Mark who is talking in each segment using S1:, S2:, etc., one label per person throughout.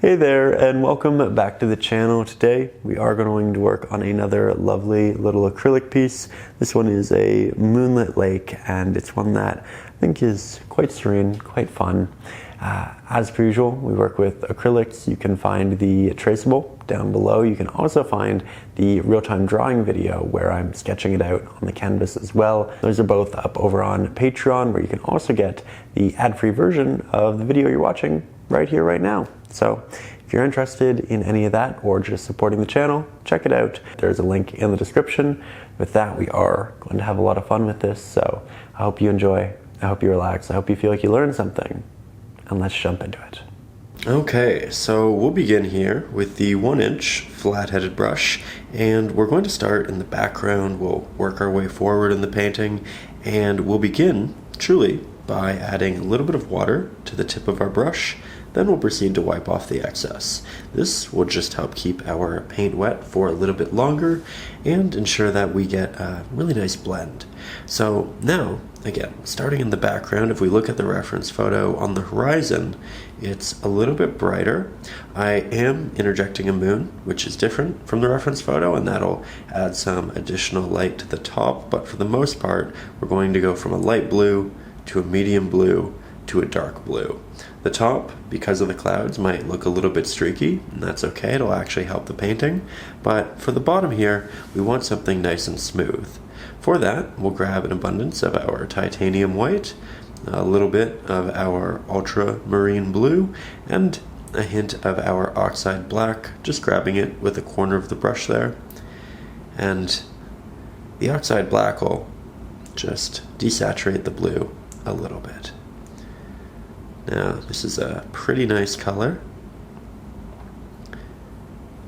S1: Hey there, and welcome back to the channel. Today we are going to work on another lovely little acrylic piece. This one is a moonlit lake, and it's one that I think is quite serene, quite fun. As per usual, we work with acrylics. You can find the traceable down below. You can also find the real-time drawing video where I'm sketching it out on the canvas as well. Those are both up over on Patreon, where you can also get the ad-free version of the video you're watching right here, right now. So if you're interested in any of that or just supporting the channel, check it out. There's a link in the description. With that, we are going to have a lot of fun with this. So I hope you enjoy. I hope you relax. I hope you feel like you learned something. And let's jump into it. Okay, so we'll begin here with the 1-inch flat-headed brush, and we're going to start in the background. We'll work our way forward in the painting, and we'll begin truly by adding a little bit of water to the tip of our brush. Then we'll proceed to wipe off the excess. This will just help keep our paint wet for a little bit longer and ensure that we get a really nice blend. So now, again, starting in the background, if we look at the reference photo on the horizon, it's a little bit brighter. I am interjecting a moon, which is different from the reference photo, and that'll add some additional light to the top. But for the most part, we're going to go from a light blue to a medium blue to a dark blue. The top, because of the clouds, might look a little bit streaky, and that's okay. It'll actually help the painting. But for the bottom here, we want something nice and smooth. For that, we'll grab an abundance of our titanium white, a little bit of our ultramarine blue, and a hint of our oxide black, just grabbing it with the corner of the brush there. And the oxide black will just desaturate the blue a little bit. Now, this is a pretty nice color.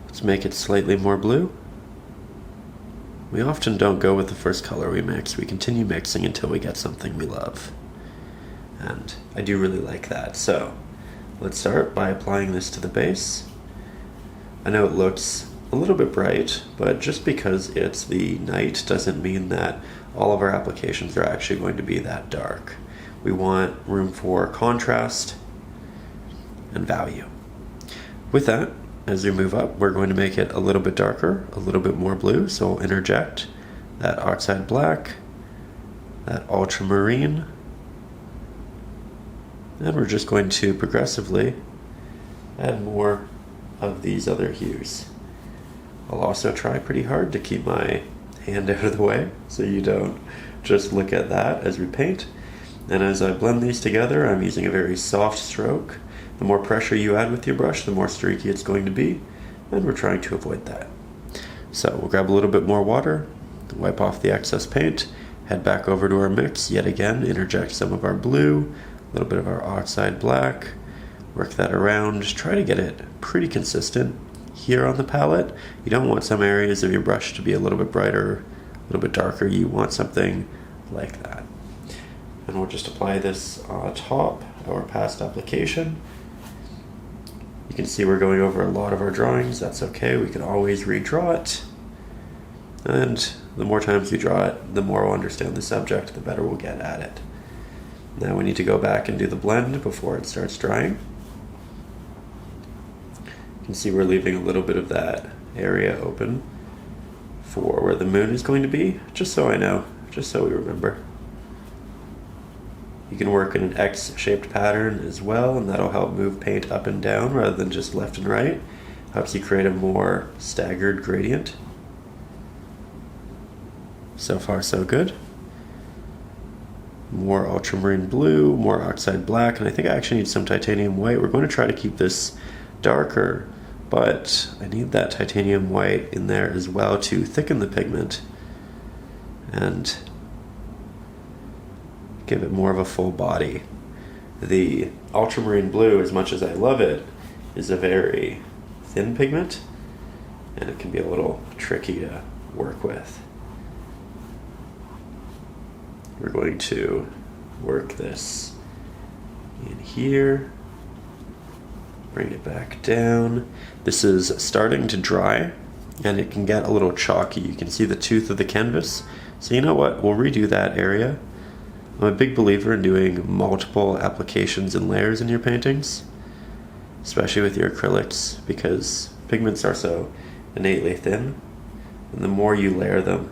S1: Let's make it slightly more blue. We often don't go with the first color we mix. We continue mixing until we get something we love. And I do really like that. So let's start by applying this to the base. I know it looks a little bit bright, but just because it's the night doesn't mean that all of our applications are actually going to be that dark. We want room for contrast and value. With that, as we move up, we're going to make it a little bit darker, a little bit more blue, so we'll interject that oxide black, that ultramarine, and we're just going to progressively add more of these other hues. I'll also try pretty hard to keep my hand out of the way so you don't just look at that as we paint. And as I blend these together, I'm using a very soft stroke. The more pressure you add with your brush, the more streaky it's going to be, and we're trying to avoid that. So we'll grab a little bit more water, wipe off the excess paint, head back over to our mix, yet again interject some of our blue, a little bit of our oxide black, work that around, just try to get it pretty consistent here on the palette. You don't want some areas of your brush to be a little bit brighter, a little bit darker. You want something like that. And we'll just apply this on top of our past application. You can see we're going over a lot of our drawings. That's okay, we can always redraw it. And the more times you draw it, the more we'll understand the subject, the better we'll get at it. Now we need to go back and do the blend before it starts drying. You can see we're leaving a little bit of that area open for where the moon is going to be, just so I know, just so we remember. You can work in an X-shaped pattern as well, and that'll help move paint up and down rather than just left and right. Helps you create a more staggered gradient. So far, so good. More ultramarine blue, more oxide black, and I think I actually need some titanium white. We're going to try to keep this darker, but I need that titanium white in there as well to thicken the pigment and give it more of a full body. The ultramarine blue, as much as I love it, is a very thin pigment, and it can be a little tricky to work with. We're going to work this in here, bring it back down. This is starting to dry, and it can get a little chalky. You can see the tooth of the canvas. So you know what, we'll redo that area. I'm a big believer in doing multiple applications and layers in your paintings. especially with your acrylics, because pigments are so innately thin, and the more you layer them,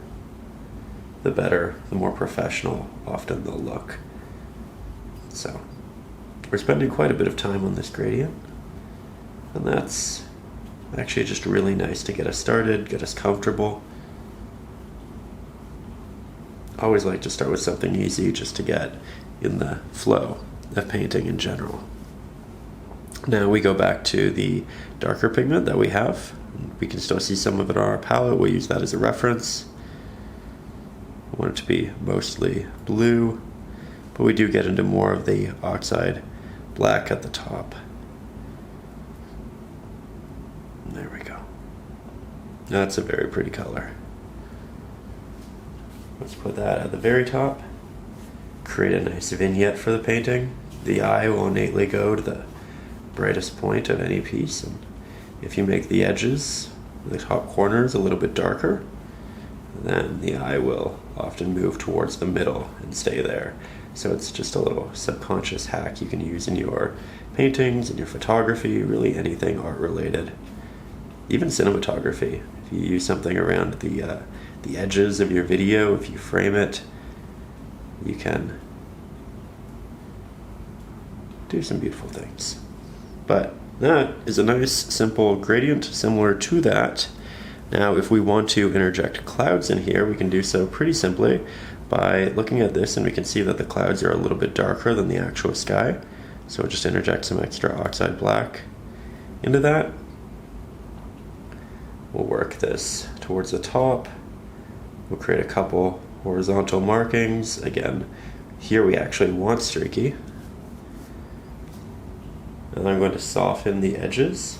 S1: the better, the more professional often they'll look. So we're spending quite a bit of time on this gradient, and that's actually just really nice to get us started, get us comfortable. I always like to start with something easy just to get in the flow of painting in general. Now we go back to the darker pigment that we have. We can still see some of it on our palette. We'll use that as a reference. I want it to be mostly blue, but we do get into more of the Oxide Black at the top. There we go. That's a very pretty color. Let's put that at the very top. Create a nice vignette for the painting. The eye will innately go to the brightest point of any piece, and if you make the edges, the top corners a little bit darker, then the eye will often move towards the middle and stay there. So it's just a little subconscious hack you can use in your paintings, in your photography, really anything art related. Even cinematography. If you use something around the edges of your video, if you frame it, you can do some beautiful things. But that is a nice simple gradient similar to that. Now if we want to interject clouds in here, we can do so pretty simply by looking at this, and we can see that the clouds are a little bit darker than the actual sky. So we'll just interject some extra Oxide Black into that. We'll work this towards the top. We'll create a couple horizontal markings. Again, here we actually want streaky. And I'm going to soften the edges.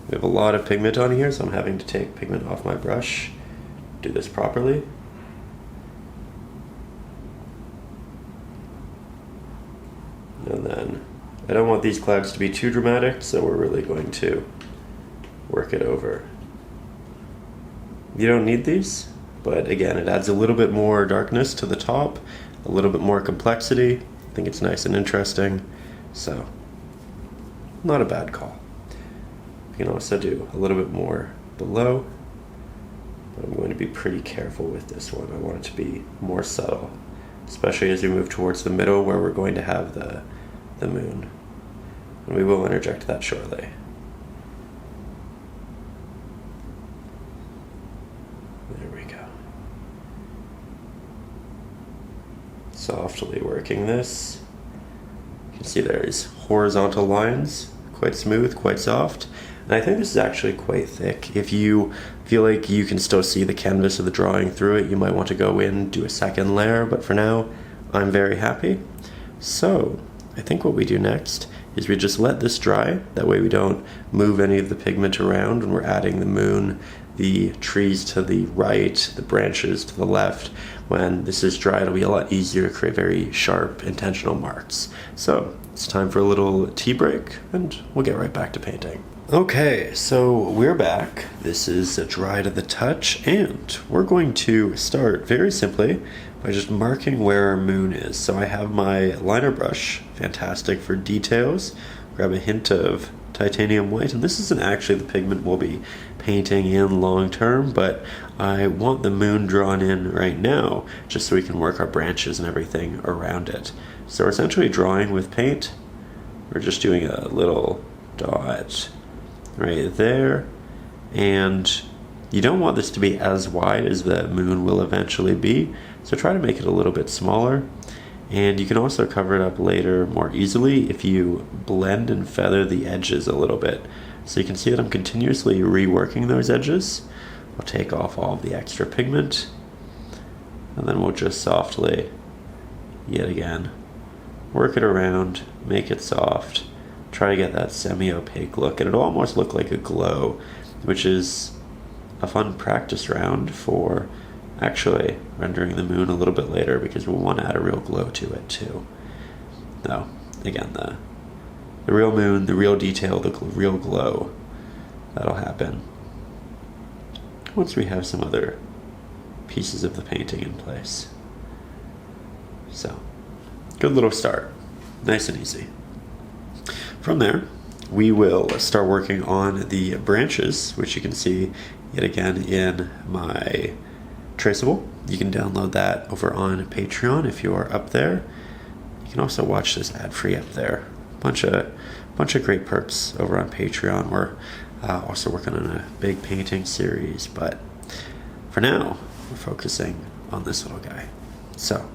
S1: We have a lot of pigment on here, so I'm having to take pigment off my brush. Do this properly. And then I don't want these clouds to be too dramatic, so we're really going to work it over. You don't need these, but again, it adds a little bit more darkness to the top, a little bit more complexity. I think it's nice and interesting, so not a bad call. You can also do a little bit more below, but I'm going to be pretty careful with this one. I want it to be more subtle, especially as we move towards the middle where we're going to have the moon. And we will interject that shortly. There we go. Softly working this. You can see there's horizontal lines, quite smooth, quite soft. And I think this is actually quite thick. If you feel like you can still see the canvas of the drawing through it, you might want to go in, do a second layer, but for now, I'm very happy. So, I think what we do next is we just let this dry. That way we don't move any of the pigment around when we're adding the moon, the trees to the right, the branches to the left. When this is dry, it'll be a lot easier to create very sharp, intentional marks. So, it's time for a little tea break, and we'll get right back to painting. Okay, so we're back. This is dry to the touch, and we're going to start very simply by just marking where our moon is. So I have my liner brush, fantastic for details. Grab a hint of titanium white, and this isn't actually the pigment we'll be painting in long term, but I want the moon drawn in right now just so we can work our branches and everything around it. So we're essentially drawing with paint. We're just doing a little dot right there, and you don't want this to be as wide as the moon will eventually be, so try to make it a little bit smaller. And you can also cover it up later more easily if you blend and feather the edges a little bit. So you can see that I'm continuously reworking those edges. I'll take off all of the extra pigment, and then we'll just softly, yet again, work it around, make it soft, try to get that semi-opaque look, and it'll almost look like a glow, which is a fun practice round for actually rendering the moon a little bit later, because we'll want to add a real glow to it too. Now, again, the real moon, the real detail, the real glow, that'll happen once we have some other pieces of the painting in place. So, good little start, nice and easy. From there, we will start working on the branches, which you can see yet again in my traceable. You can download that over on Patreon if you are up there. You can also watch this ad-free up there. Bunch of great perks over on Patreon. We're also working on a big painting series, but for now, we're focusing on this little guy. So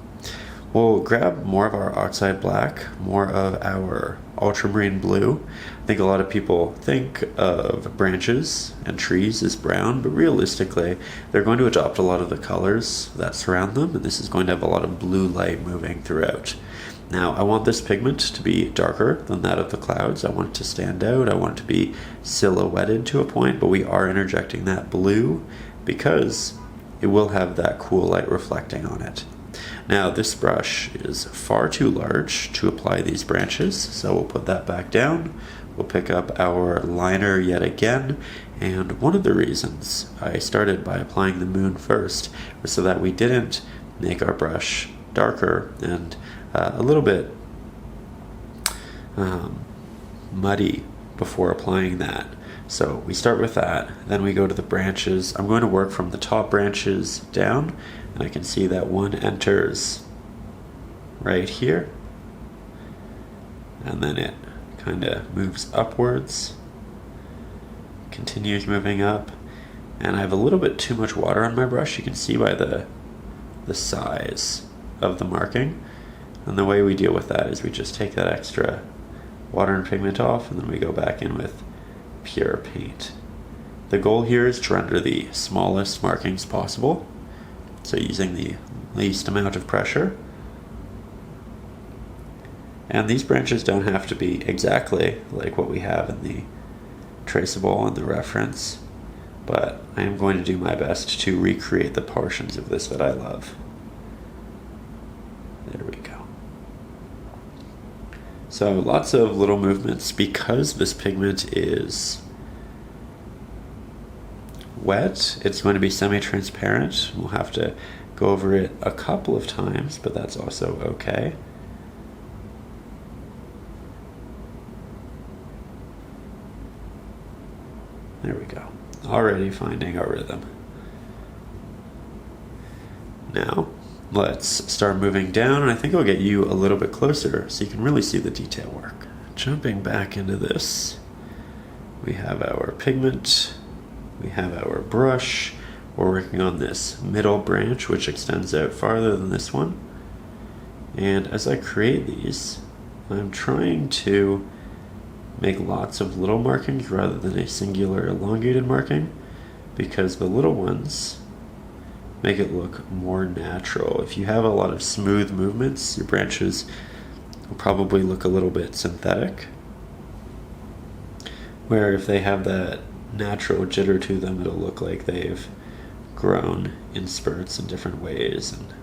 S1: we'll grab more of our Oxide Black, more of our Ultramarine Blue. I think a lot of people think of branches and trees as brown, but realistically, they're going to adopt a lot of the colors that surround them, and this is going to have a lot of blue light moving throughout. Now, I want this pigment to be darker than that of the clouds. I want it to stand out. I want it to be silhouetted to a point, but we are interjecting that blue because it will have that cool light reflecting on it. Now, this brush is far too large to apply these branches, so we'll put that back down. We'll pick up our liner yet again, and one of the reasons I started by applying the moon first was so that we didn't make our brush darker and a little bit muddy before applying that. So we start with that, then we go to the branches. I'm going to work from the top branches down, and I can see that one enters right here, and then it kind of moves upwards, continues moving up, and I have a little bit too much water on my brush. You can see by the size of the marking, and the way we deal with that is we just take that extra water and pigment off, and then we go back in with pure paint. The goal here is to render the smallest markings possible, so using the least amount of pressure. And these branches don't have to be exactly like what we have in the traceable and the reference, but I am going to do my best to recreate the portions of this that I love. There we go. So lots of little movements. Because this pigment is wet, it's going to be semi-transparent. We'll have to go over it a couple of times, but that's also okay. There we go. Already finding our rhythm. Now, let's start moving down, and I think I'll get you a little bit closer so you can really see the detail work. Jumping back into this, we have our pigment, we have our brush. We're working on this middle branch, which extends out farther than this one. And as I create these, I'm trying to make lots of little markings rather than a singular elongated marking, because the little ones make it look more natural. If you have a lot of smooth movements, your branches will probably look a little bit synthetic, where if they have that natural jitter to them, it'll look like they've grown in spurts in different ways, and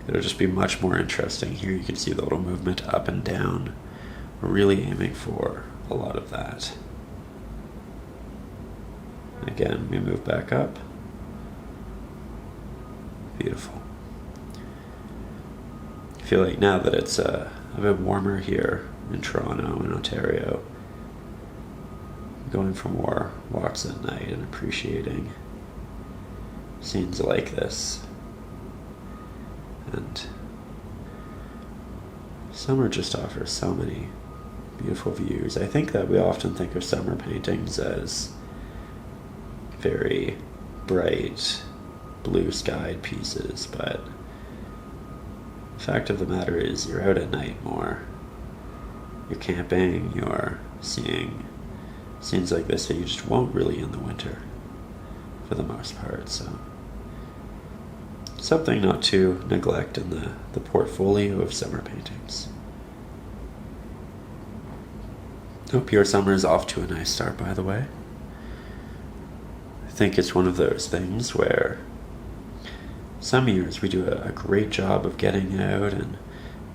S1: it'll just be much more interesting. Here you can see the little movement up and down. We're really aiming for a lot of that. Again, we move back up. Beautiful. I feel like now that it's a bit warmer here in Toronto and Ontario, going for more walks at night and appreciating scenes like this. And summer just offers so many beautiful views. I think that we often think of summer paintings as very bright, blue-skied pieces, but the fact of the matter is you're out at night more. You're camping, you're seeing scenes like this that you just won't really in the winter for the most part, so something not to neglect in the portfolio of summer paintings. Hope your summer is off to a nice start, by the way. I think it's one of those things where some years we do a great job of getting out and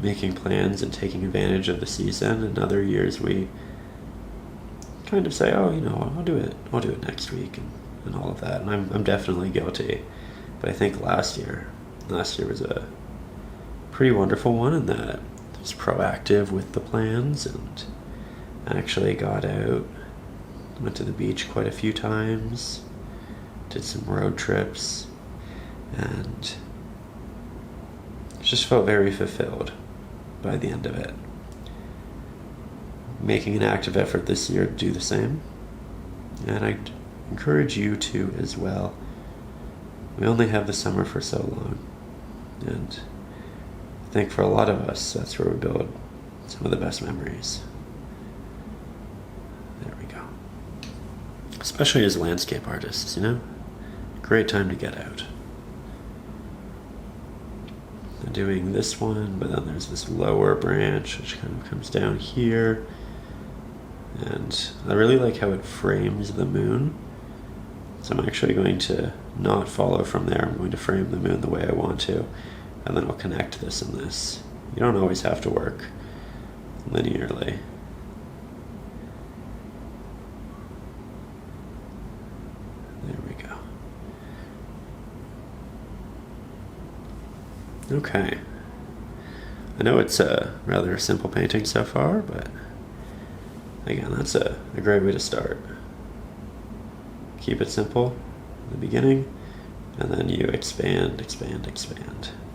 S1: making plans and taking advantage of the season, and other years we kind of say, oh, I'll do it next week and all of that, and I'm definitely guilty. But I think last year was a pretty wonderful one in that I was proactive with the plans, and I actually got out, went to the beach quite a few times, did some road trips, and just felt very fulfilled by the end of it. Making an active effort this year to do the same, and I encourage you to as well. We only have the summer for so long, and I think for a lot of us, that's where we build some of the best memories. There we go. Especially as landscape artists, you know? Great time to get out. I'm doing this one, but then there's this lower branch which kind of comes down here. And I really like how it frames the moon. So I'm actually going to not follow from there. I'm going to frame the moon the way I want to. And then I'll connect this and this. You don't always have to work linearly. There we go. Okay. I know it's a rather simple painting so far, but again, that's a great way to start. Keep it simple in the beginning, and then you expand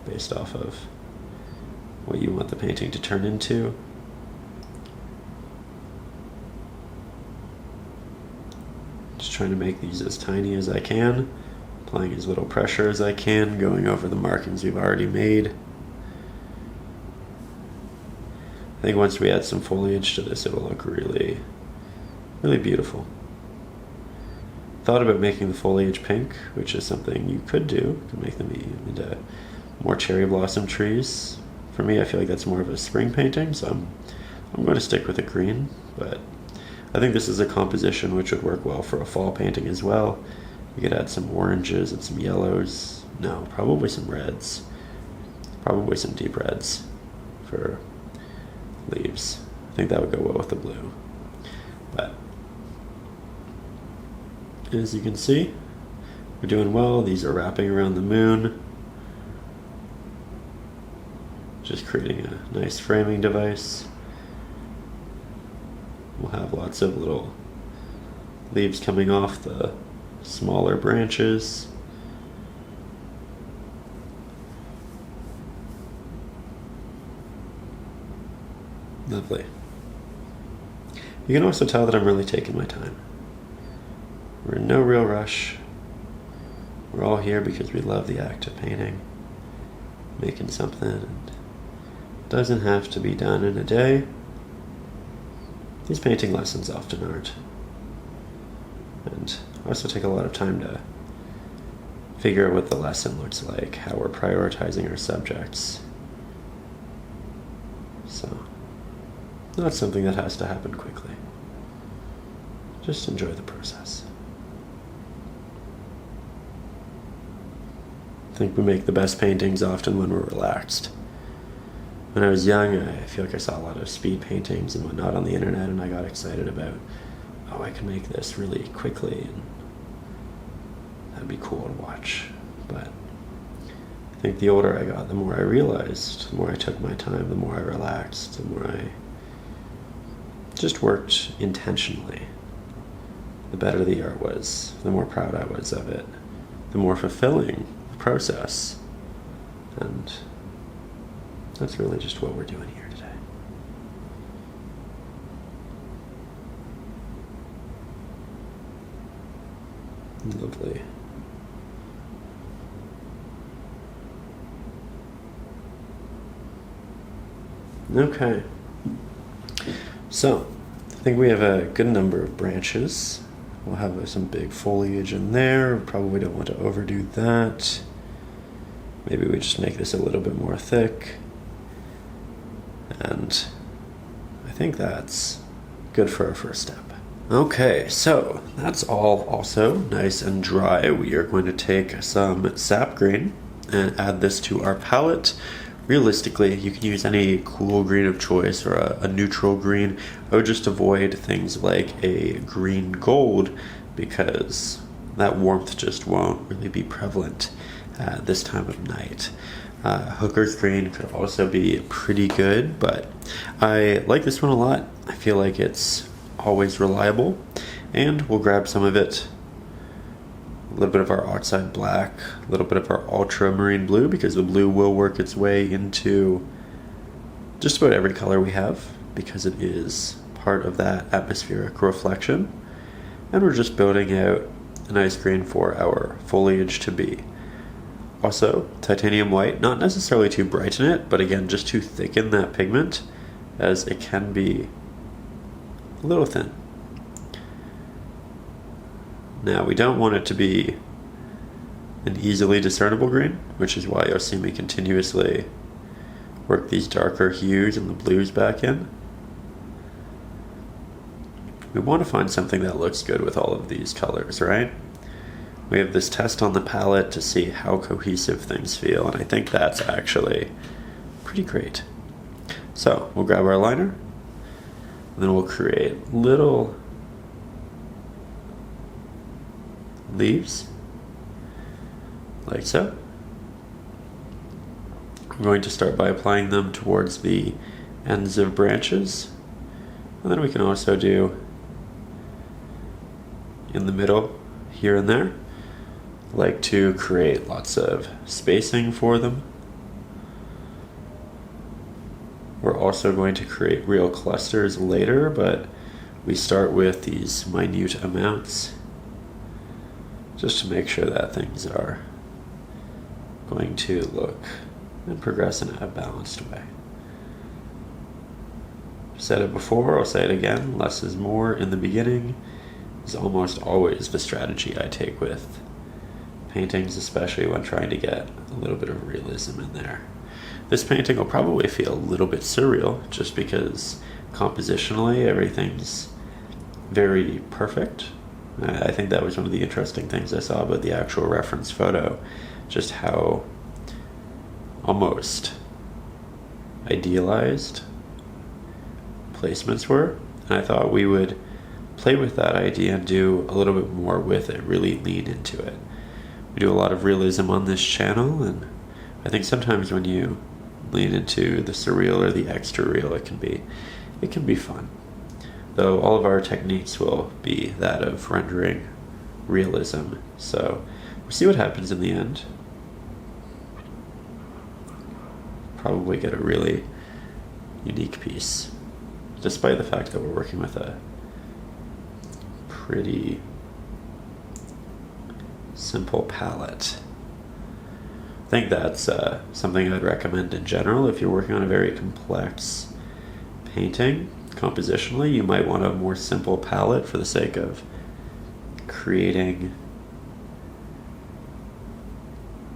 S1: based off of what you want the painting to turn into. Just trying to make these as tiny as I can, applying as little pressure as I can, going over the markings we've already made. I think once we add some foliage to this, it will look really, really beautiful. Thought about making the foliage pink, which is something you could do. You could make them into more cherry blossom trees. For me, I feel like that's more of a spring painting, so I'm going to stick with the green, but I think this is a composition which would work well for a fall painting as well. You could add some oranges and some yellows. No, probably some reds. Probably some deep reds for leaves. I think that would go well with the blue. But as you can see, we're doing well. These are wrapping around the moon. Just creating a nice framing device. We'll have lots of little leaves coming off the smaller branches. Lovely. You can also tell that I'm really taking my time. We're in no real rush. We're all here because we love the act of painting, making something, and it doesn't have to be done in a day. These painting lessons often aren't. And I also take a lot of time to figure out what the lesson looks like, how we're prioritizing our subjects. So, not something that has to happen quickly. Just enjoy the process. I think we make the best paintings often when we're relaxed. When I was young, I feel like I saw a lot of speed paintings and whatnot on the internet, and I got excited about, oh, I can make this really quickly, and that'd be cool to watch. But I think the older I got, the more I realized, the more I took my time, the more I relaxed, the more I just worked intentionally. The better the art was, the more proud I was of it, the more fulfilling the process. And that's really just what we're doing here today. Lovely. Okay. So, I think we have a good number of branches. We'll have some big foliage in there. Probably don't want to overdo that. Maybe we just make this a little bit more thick. And I think that's good for our first step. Okay, so that's all also nice and dry. We are going to take some Sap Green and add this to our palette. Realistically, you can use any cool green of choice or a neutral green. I would just avoid things like a green gold because that warmth just won't really be prevalent at this time of night. Hooker's green could also be pretty good, but I like this one a lot. I feel like it's always reliable, and we'll grab some of it, a little bit of our Oxide Black, a little bit of our Ultramarine Blue, because the blue will work its way into just about every color we have, because it is part of that atmospheric reflection. And we're just building out a nice green for our foliage to be. Also, titanium white, not necessarily to brighten it, but again, just to thicken that pigment, as it can be a little thin. Now, we don't want it to be an easily discernible green, which is why you'll see me continuously work these darker hues and the blues back in. We want to find something that looks good with all of these colors, right? We have this test on the palette to see how cohesive things feel, and I think that's actually pretty great. So we'll grab our liner, and then we'll create little leaves, like so. I'm going to start by applying them towards the ends of branches, and then we can also do in the middle here and there. Like to create lots of spacing for them. We're also going to create real clusters later, but we start with these minute amounts just to make sure that things are going to look and progress in a balanced way. I've said it before, I'll say it again, less is more in the beginning is almost always the strategy I take with paintings, especially when trying to get a little bit of realism in there. This painting will probably feel a little bit surreal just because compositionally everything's very perfect. I think that was one of the interesting things I saw about the actual reference photo, just how almost idealized placements were. And I thought we would play with that idea and do a little bit more with it, really lean into it. We do a lot of realism on this channel, and I think sometimes when you lean into the surreal or the extra real, it can be fun. Though all of our techniques will be that of rendering realism. So we'll see what happens in the end. Probably get a really unique piece, despite the fact that we're working with a pretty simple palette. I think that's something I'd recommend in general. If you're working on a very complex painting, compositionally, you might want a more simple palette for the sake of creating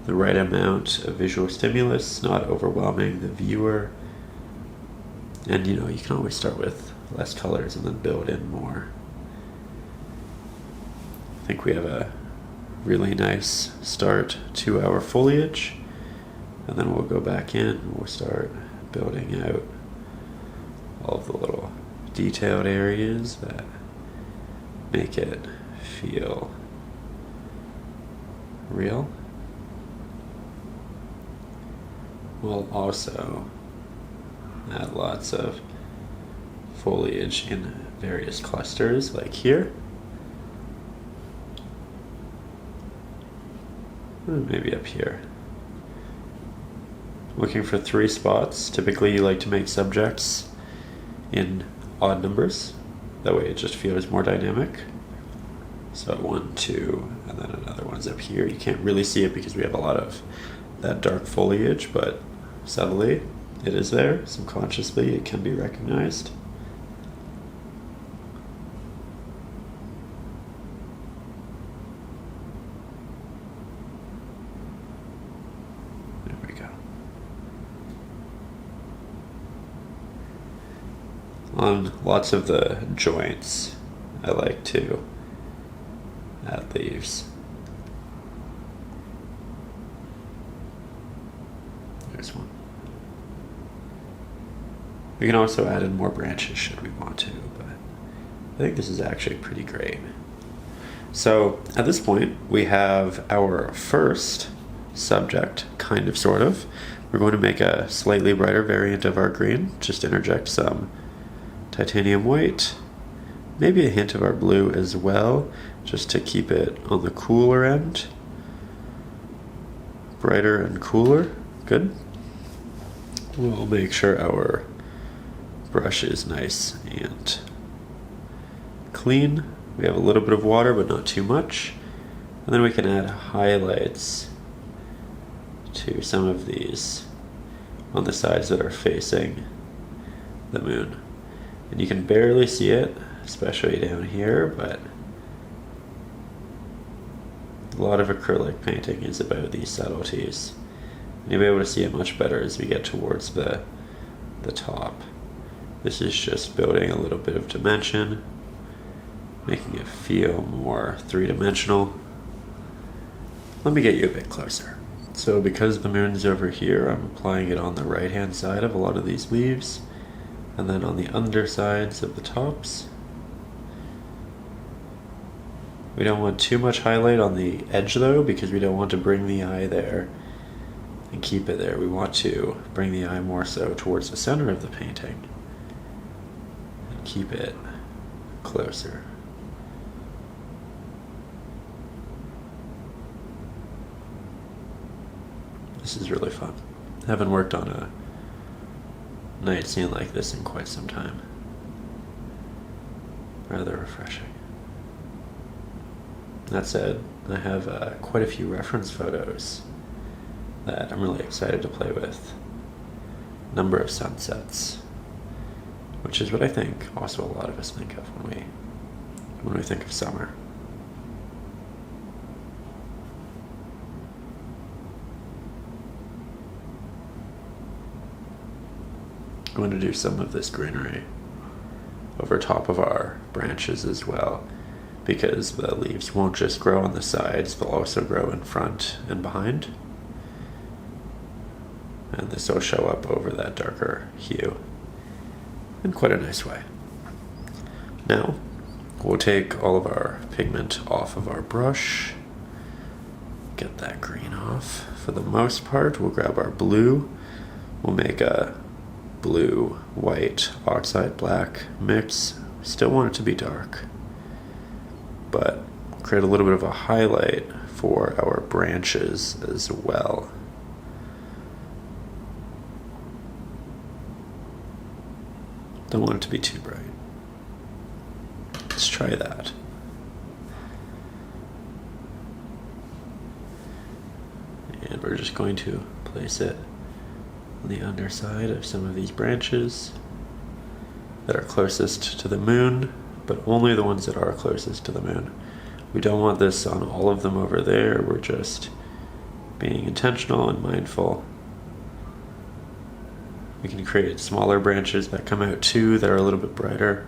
S1: the right amount of visual stimulus, not overwhelming the viewer. And you can always start with less colors and then build in more. I think we have a really nice start to our foliage, and then we'll go back in and we'll start building out all of the little detailed areas that make it feel real. We'll also add lots of foliage in various clusters, like here. Maybe up here. Looking for 3 spots. Typically you like to make subjects in odd numbers. That way it just feels more dynamic. So 1, 2, and then another one's up here. You can't really see it because we have a lot of that dark foliage, but subtly it is there. Subconsciously it can be recognized. On lots of the joints, I like to add leaves. There's one. We can also add in more branches should we want to, but I think this is actually pretty great. So at this point, we have our first subject, kind of, sort of. We're going to make a slightly brighter variant of our green. Just interject some titanium white, maybe a hint of our blue as well, just to keep it on the cooler end. Brighter and cooler, good. We'll make sure our brush is nice and clean. We have a little bit of water, but not too much. And then we can add highlights to some of these on the sides that are facing the moon. And you can barely see it, especially down here, but a lot of acrylic painting is about these subtleties. And you'll be able to see it much better as we get towards the top. This is just building a little bit of dimension, making it feel more three-dimensional. Let me get you a bit closer. So because the moon's over here, I'm applying it on the right-hand side of a lot of these leaves, and then on the undersides of the tops. We don't want too much highlight on the edge though, because we don't want to bring the eye there and keep it there. We want to bring the eye more so towards the center of the painting and keep it closer. This is really fun. I haven't worked on a night scene like this in quite some time. Rather refreshing. That said, I have quite a few reference photos that I'm really excited to play with. Number of sunsets, which is what I think also a lot of us think of when we think of summer. I'm going to do some of this greenery over top of our branches as well, because the leaves won't just grow on the sides, they'll also grow in front and behind. And this will show up over that darker hue in quite a nice way. Now, we'll take all of our pigment off of our brush, get that green off. For the most part, we'll grab our blue, we'll make a blue, white, oxide black mix. Still want it to be dark, but create a little bit of a highlight for our branches as well. Don't want it to be too bright. Let's try that. And we're just going to place it on the underside of some of these branches that are closest to the moon, but only the ones that are closest to the moon. We don't want this on all of them over there. We're just being intentional and mindful. We can create smaller branches that come out too that are a little bit brighter.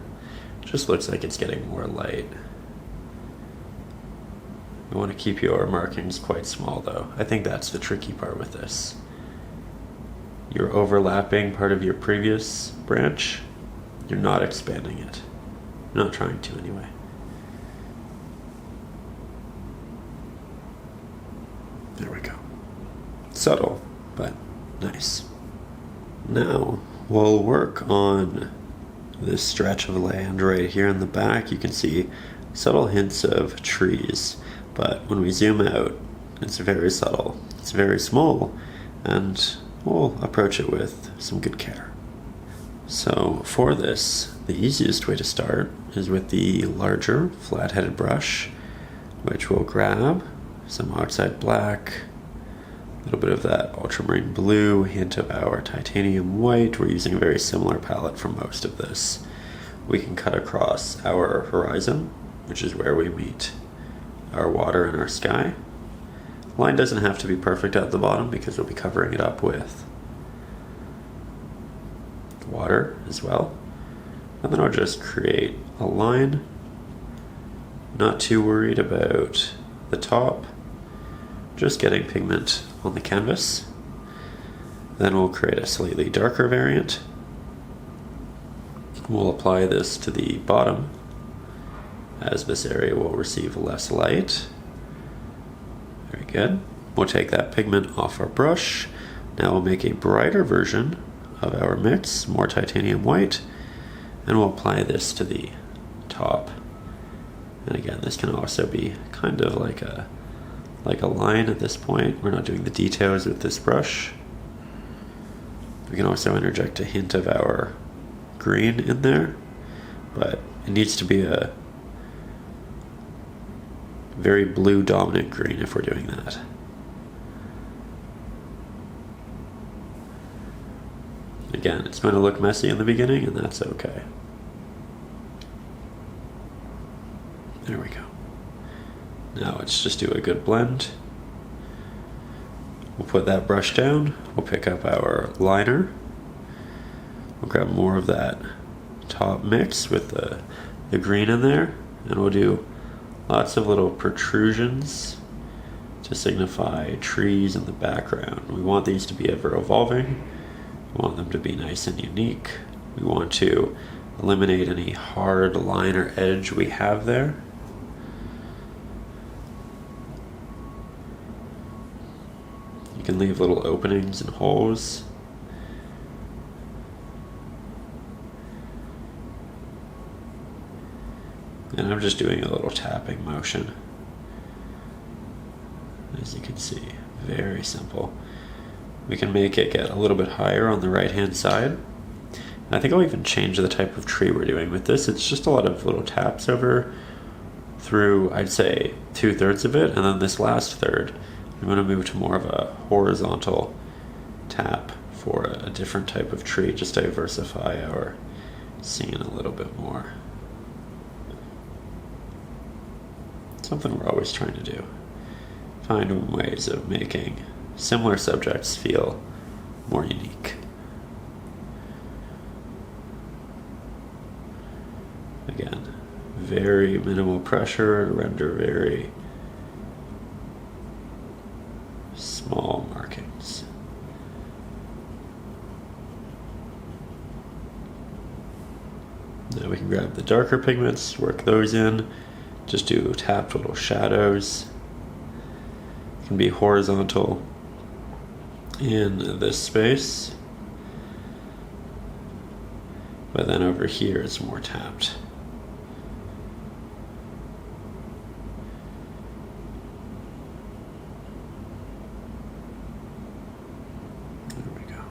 S1: It just looks like it's getting more light. You want to keep your markings quite small though. I think that's the tricky part with this. You're overlapping part of your previous branch. You're not expanding it. You're not trying to anyway. There we go. Subtle, but nice. Now we'll work on this stretch of land right here in the back. You can see subtle hints of trees, but when we zoom out, it's very subtle. It's very small, and we'll approach it with some good care. So for this, the easiest way to start is with the larger flat-headed brush, which we'll grab some Oxide Black, a little bit of that Ultramarine Blue, hint of our Titanium White. We're using a very similar palette for most of this. We can cut across our horizon, which is where we meet our water and our sky. The line doesn't have to be perfect at the bottom because we'll be covering it up with water as well. And then I'll just create a line. Not too worried about the top, just getting pigment on the canvas. Then we'll create a slightly darker variant. We'll apply this to the bottom, as this area will receive less light. Very good. We'll take that pigment off our brush.
S2: Now we'll make a brighter version of our mix, more titanium white, and we'll apply this to the top. And again, this can also be kind of like a line at this point. We're not doing the details with this brush. We can also interject a hint of our green in there, but it needs to be a very blue dominant green if we're doing that. Again, it's going to look messy in the beginning, and that's okay. There we go. Now let's just do a good blend. We'll put that brush down. We'll pick up our liner. We'll grab more of that top mix with the green in there, and we'll do lots of little protrusions to signify trees in the background. We want these to be ever evolving. We want them to be nice and unique. We want to eliminate any hard line or edge we have there. You can leave little openings and holes. And I'm just doing a little tapping motion. As you can see, very simple. We can make it get a little bit higher on the right hand side. And I think I'll even change the type of tree we're doing with this. It's just a lot of little taps over through, I'd say, 2/3 of it, and then this last third, I'm going to move to more of a horizontal tap for a different type of tree, just to diversify our scene a little bit more. Something we're always trying to do. Find ways of making similar subjects feel more unique. Again, very minimal pressure to render very small markings. Now we can grab the darker pigments, work those in, just do tapped little shadows. It can be horizontal in this space, but then over here it's more tapped. There we go.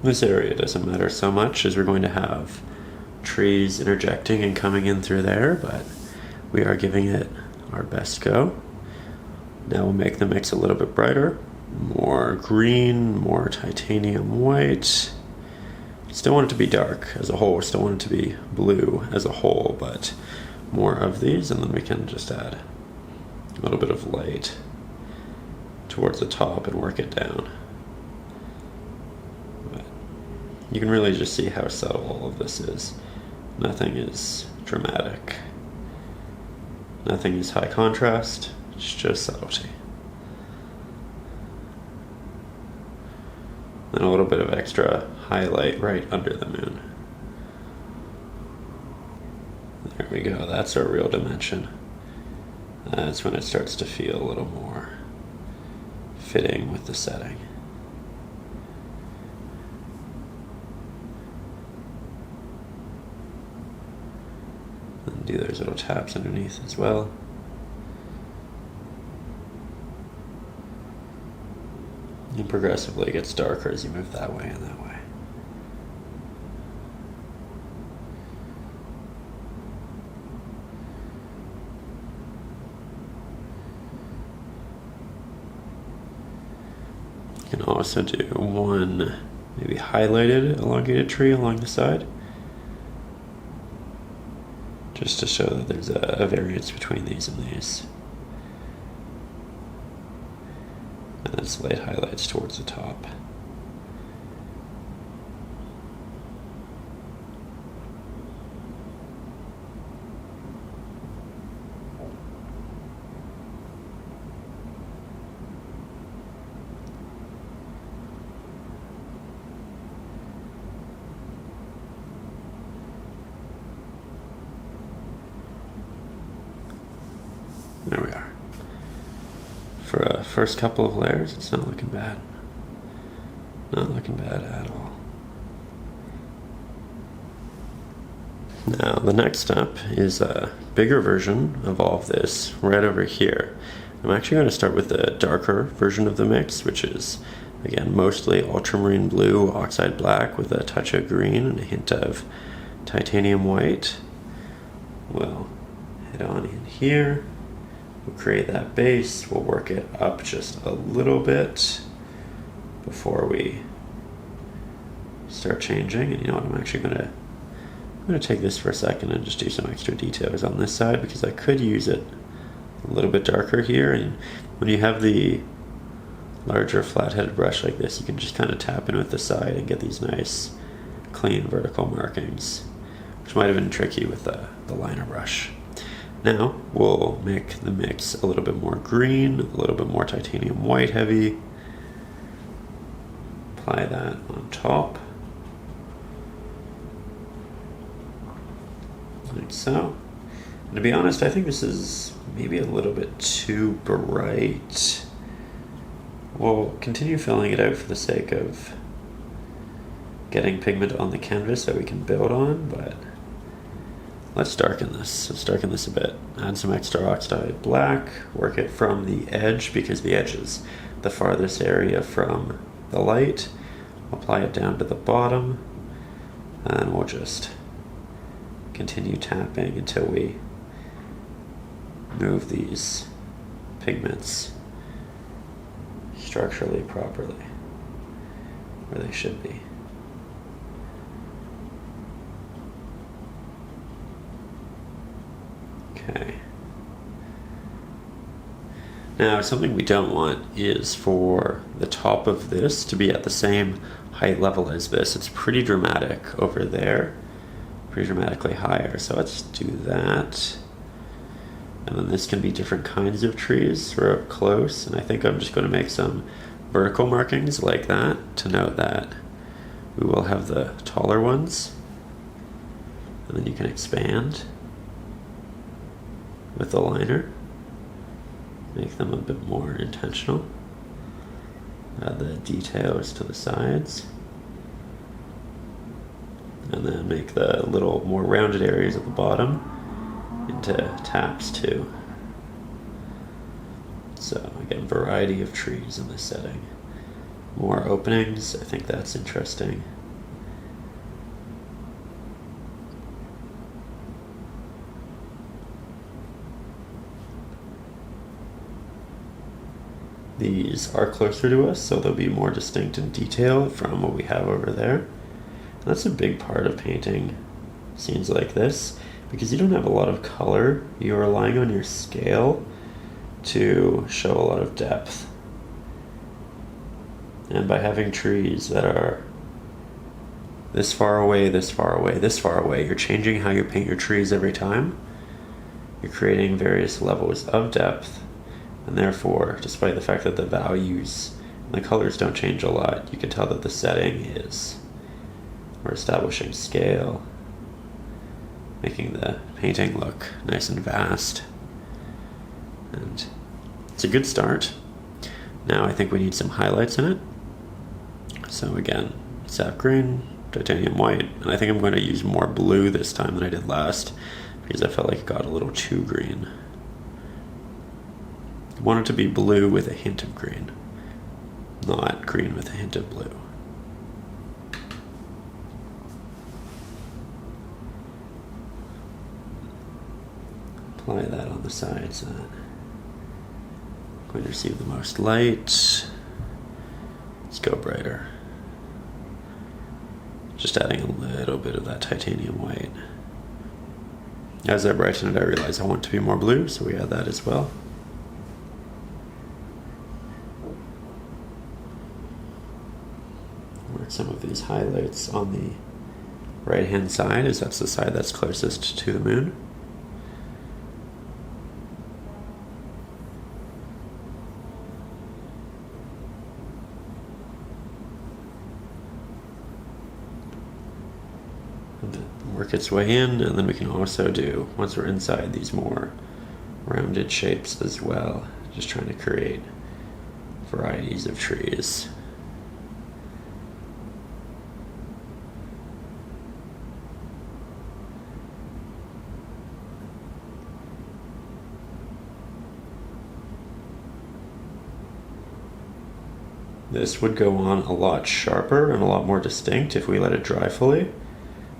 S2: This area doesn't matter so much as we're going to have trees interjecting and coming in through there, but we are giving it our best go. Now we'll make the mix a little bit brighter, more green, more titanium white. Still want it to be dark as a whole, still want it to be blue as a whole, but more of these, and then we can just add a little bit of light towards the top and work it down. You can really just see how subtle all of this is. Nothing is dramatic. Nothing is high contrast. It's just subtlety. And a little bit of extra highlight right under the moon. There we go. That's our real dimension. That's when it starts to feel a little more fitting with the setting. Do those little taps underneath as well. And progressively it gets darker as you move that way and that way. You can also do one maybe highlighted elongated tree along the side, just to show that there's a variance between these and these. And then slight highlights towards the top. There we are. For a first couple of layers, it's not looking bad. Not looking bad at all. Now, the next step is a bigger version of all of this right over here. I'm actually going to start with the darker version of the mix, which is, again, mostly Ultramarine Blue, Oxide Black with a touch of green and a hint of titanium white. We'll head on in here. We'll create that base. We'll work it up just a little bit before we start changing. And you know what, I'm going to take this for a second and just do some extra details on this side, because I could use it a little bit darker here. And when you have the larger flat-headed brush like this, you can just kind of tap in with the side and get these nice clean vertical markings, which might have been tricky with the liner brush. Now we'll make the mix a little bit more green, a little bit more titanium white heavy. Apply that on top, like so. And to be honest, I think this is maybe a little bit too bright. We'll continue filling it out for the sake of getting pigment on the canvas that we can build on, but let's darken this. Let's darken this a bit. Add some extra Oxide Black, work it from the edge, because the edge is the farthest area from the light. Apply it down to the bottom, and we'll just continue tapping until we move these pigments structurally properly where they should be. Okay. Now, something we don't want is for the top of this to be at the same height level as this. It's pretty dramatic over there, pretty dramatically higher. So let's do that. And then this can be different kinds of trees. We're up close, and I think I'm just going to make some vertical markings like that to note that we will have the taller ones. And then you can expand with the liner. Make them a bit more intentional. Add the details to the sides. And then make the little more rounded areas at the bottom into taps too. So again, variety of trees in this setting. More openings, I think that's interesting. These are closer to us, so they'll be more distinct in detail from what we have over there. And that's a big part of painting scenes like this, because you don't have a lot of color. You're relying on your scale to show a lot of depth. And by having trees that are this far away, this far away, this far away, you're changing how you paint your trees every time. You're creating various levels of depth. And therefore, despite the fact that the values and the colors don't change a lot, you can tell that the setting is. We're establishing scale, making the painting look nice and vast. And it's a good start. Now I think we need some highlights in it. So again, Sap Green, titanium white, and I think I'm going to use more blue this time than I did last, because I felt like it got a little too green. I want it to be blue with a hint of green, not green with a hint of blue. Apply that on the sides that I'm going to receive the most light. Let's go brighter. Just adding a little bit of that titanium white. As I brighten it, I realize I want it to be more blue, so we add that as well. Work some of these highlights on the right hand side, as that's the side that's closest to the moon. And then work its way in, and then we can also do, once we're inside, these more rounded shapes as well. Just trying to create varieties of trees. This would go on a lot sharper and a lot more distinct if we let it dry fully,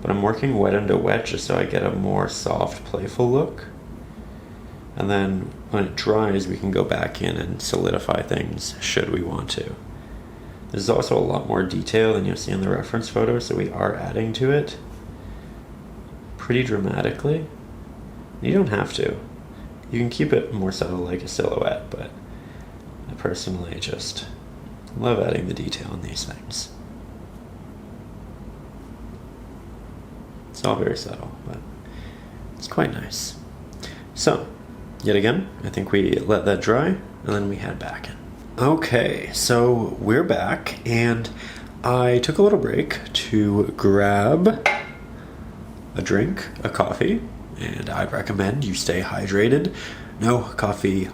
S2: but I'm working wet into wet just so I get a more soft, playful look. And then when it dries, we can go back in and solidify things should we want to. There's also a lot more detail than you'll see in the reference photo, so we are adding to it pretty dramatically. You don't have to. You can keep it more subtle like a silhouette, but I personally just love adding the detail in these things. It's all very subtle, but it's quite nice. So, yet again, I think we let that dry, and then we head back in. Okay, so we're back, and I took a little break to grab a drink, a coffee, and I recommend you stay hydrated. No, coffee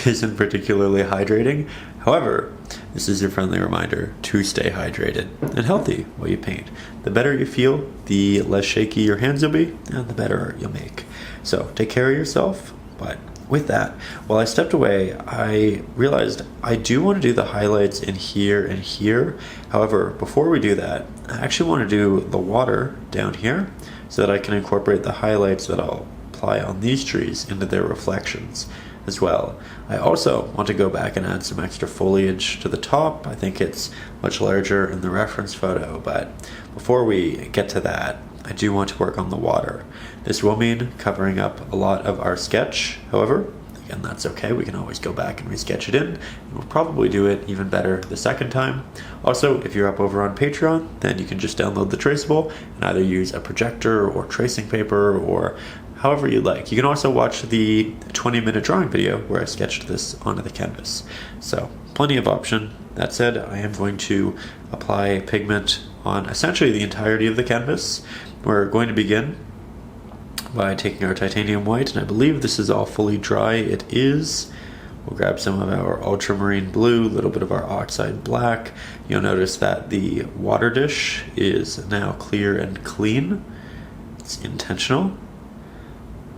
S2: isn't particularly hydrating. However, this is your friendly reminder to stay hydrated and healthy while you paint. The better you feel, the less shaky your hands will be, and the better art you'll make. So take care of yourself. But with that, while I stepped away, I realized I do want to do the highlights in here and here. However, before we do that, I actually want to do the water down here so that I can incorporate the highlights that I'll apply on these trees into their reflections as well. I also want to go back and add some extra foliage to the top. I think it's much larger in the reference photo, but before we get to that, I do want to work on the water. This will mean covering up a lot of our sketch. However, again, that's okay. We can always go back and resketch it in, and we'll probably do it even better the second time. Also, if you're up over on Patreon, then you can just download the traceable and either use a projector or tracing paper or however you like. You can also watch the 20-minute drawing video where I sketched this onto the canvas. So, plenty of option. That said, I am going to apply pigment on essentially the entirety of the canvas. We're going to begin by taking our titanium white, and I believe this is all fully dry. It is. We'll grab some of our ultramarine blue, a little bit of our oxide black. You'll notice that the water dish is now clear and clean. It's intentional.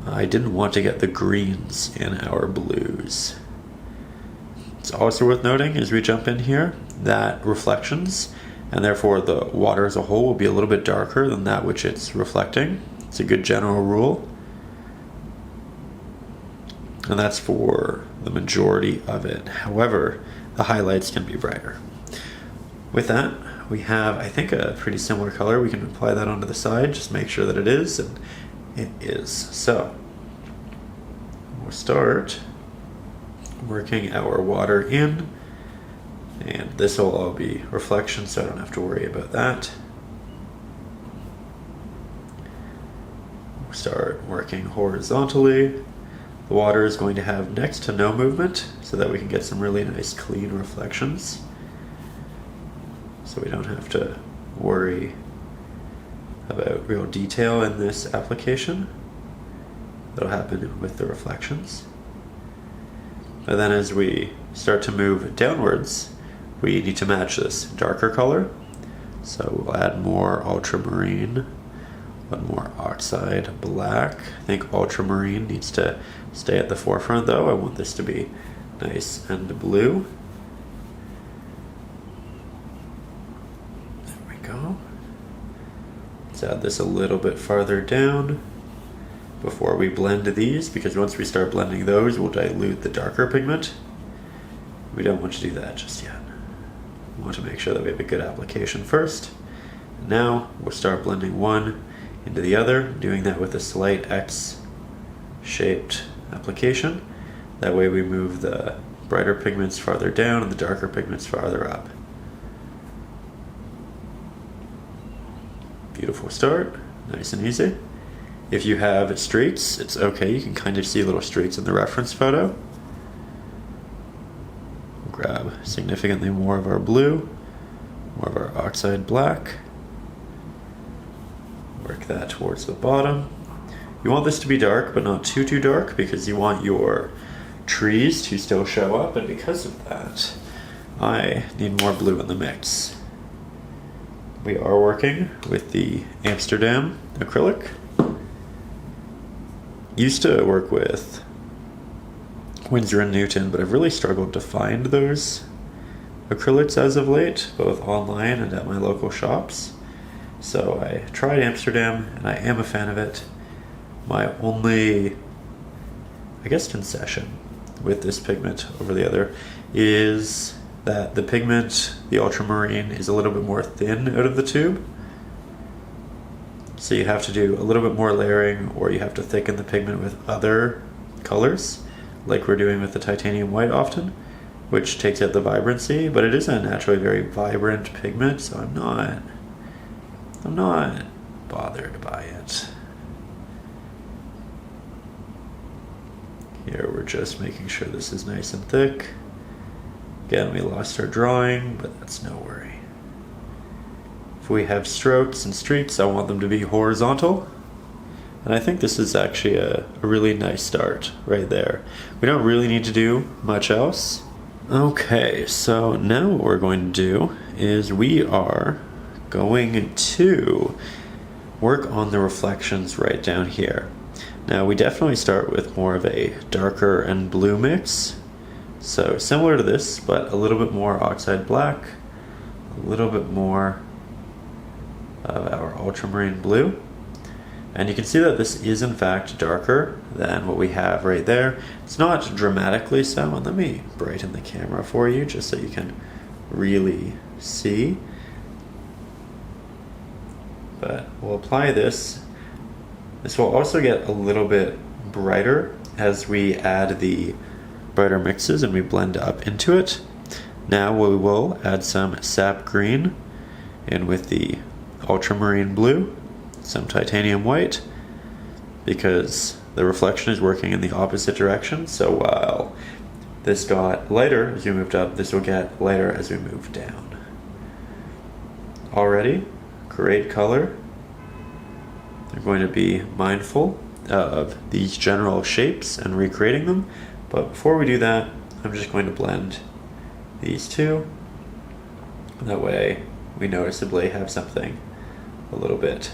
S2: I didn't want to get the greens in our blues. It's also worth noting as we jump in here that reflections, and therefore the water as a whole, will be a little bit darker than that which it's reflecting. It's a good general rule. And that's for the majority of it. However, the highlights can be brighter. With that, we have, I think, a pretty similar color. We can apply that onto the side, just make sure that it is, and it is. So, we'll start working our water in, and this will all be reflection, so I don't have to worry about that. We'll start working horizontally. The water is going to have next to no movement, so that we can get some really nice clean reflections. So we don't have to worry about real detail in this application. That'll happen with the reflections. And then as we start to move downwards, we need to match this darker color. So we'll add more ultramarine, one more oxide black. I think ultramarine needs to stay at the forefront though. I want this to be nice and blue. There we go. Let's add this a little bit farther down before we blend these, because once we start blending those, we'll dilute the darker pigment. We don't want to do that just yet. We want to make sure that we have a good application first. Now we'll start blending one into the other, doing that with a slight X-shaped application. That way we move the brighter pigments farther down and the darker pigments farther up. Beautiful start, nice and easy. If you have streaks, it's okay. You can kind of see little streaks in the reference photo. Grab significantly more of our blue, more of our oxide black. Work that towards the bottom. You want this to be dark, but not too dark, because you want your trees to still show up, and because of that, I need more blue in the mix. We are working with the Amsterdam acrylic. Used to work with Winsor & Newton, but I've really struggled to find those acrylics as of late, both online and at my local shops. So I tried Amsterdam, and I am a fan of it. My only, I guess, concession with this pigment over the other is that the pigment, the ultramarine, is a little bit more thin out of the tube. So you have to do a little bit more layering, or you have to thicken the pigment with other colors, like we're doing with the titanium white often, which takes out the vibrancy, but it is a naturally very vibrant pigment, so I'm not bothered by it. Here we're just making sure this is nice and thick. Again, we lost our drawing, but that's no worry. If we have strokes and streaks, I want them to be horizontal. And I think this is actually a really nice start right there. We don't really need to do much else. Okay, so now what we're going to do is we are going to work on the reflections right down here. Now we definitely start with more of a darker and blue mix. So similar to this, but a little bit more Oxide Black, a little bit more of our Ultramarine Blue. And you can see that this is in fact darker than what we have right there. It's not dramatically so, and let me brighten the camera for you just so you can really see. But we'll apply this. This will also get a little bit brighter as we add the brighter mixes and we blend up into it. Now we will add some Sap Green in with the Ultramarine Blue, some titanium white, because the reflection is working in the opposite direction. So while this got lighter as we moved up, this will get lighter as we move down. Already, great color. They're going to be mindful of these general shapes and recreating them. But before we do that, I'm just going to blend these two. That way we noticeably have something a little bit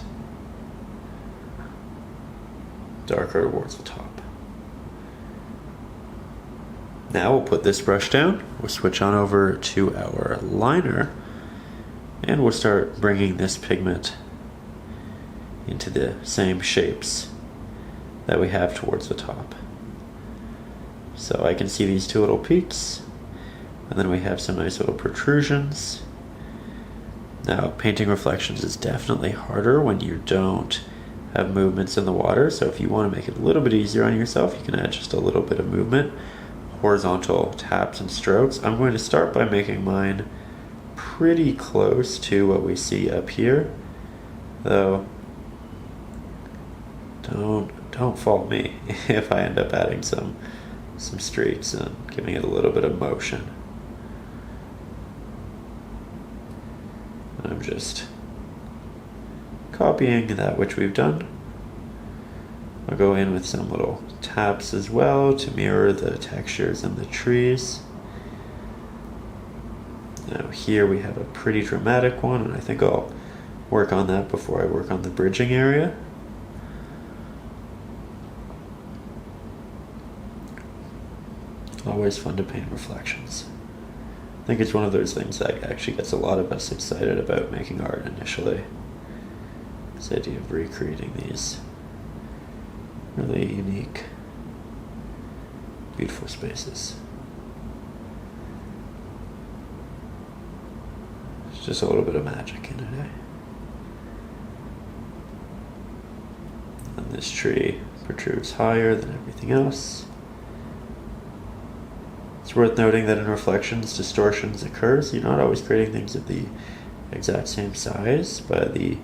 S2: darker towards the top. Now we'll put this brush down, we'll switch on over to our liner, and we'll start bringing this pigment into the same shapes that we have towards the top. So I can see these two little peaks, and then we have some nice little protrusions. Now, painting reflections is definitely harder when you don't have movements in the water, so if you want to make it a little bit easier on yourself, you can add just a little bit of movement, horizontal taps and strokes. I'm going to start by making mine pretty close to what we see up here, though don't fault me if I end up adding some streaks and giving it a little bit of motion. I'm just copying that which we've done. I'll go in with some little taps as well to mirror the textures in the trees. Now here we have a pretty dramatic one, and I think I'll work on that before I work on the bridging area. Always fun to paint reflections. I think it's one of those things that actually gets a lot of us excited about making art initially. This idea of recreating these really unique, beautiful spaces. There's just a little bit of magic in it, eh? And this tree protrudes higher than everything else. It's worth noting that in reflections, distortions occur, so you're not always creating things of the exact same size, but the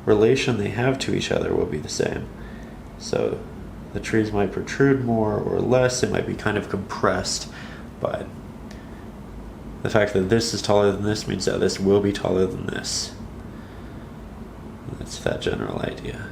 S2: relation they have to each other will be the same. So the trees might protrude more or less, it might be kind of compressed, but the fact that this is taller than this means that this will be taller than this. That's that general idea.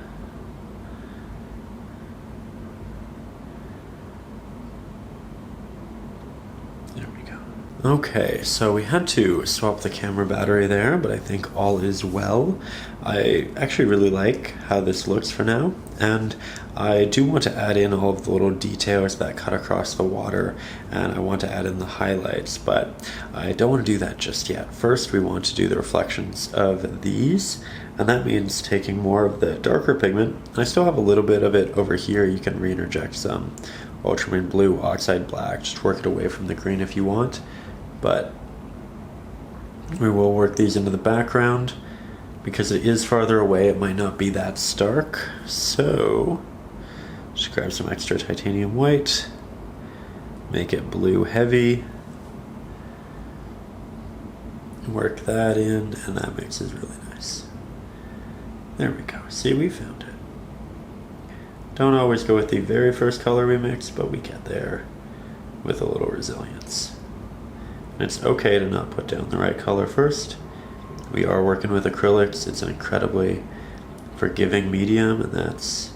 S2: Okay, so we had to swap the camera battery there, but I think all is well. I actually really like how this looks for now, and I do want to add in all of the little details that cut across the water, and I want to add in the highlights, but I don't want to do that just yet. First, we want to do the reflections of these, and that means taking more of the darker pigment. I still have a little bit of it over here. You can re-interject some Ultramarine Blue, Oxide Black, just work it away from the green if you want. But we will work these into the background. Because it is farther away, it might not be that stark. So just grab some extra titanium white, make it blue heavy, work that in, and that mixes really nice. There we go. See, we found it. Don't always go with the very first color we mix, but we get there with a little resilience. And it's okay to not put down the right color first. We are working with acrylics. It's an incredibly forgiving medium, and that's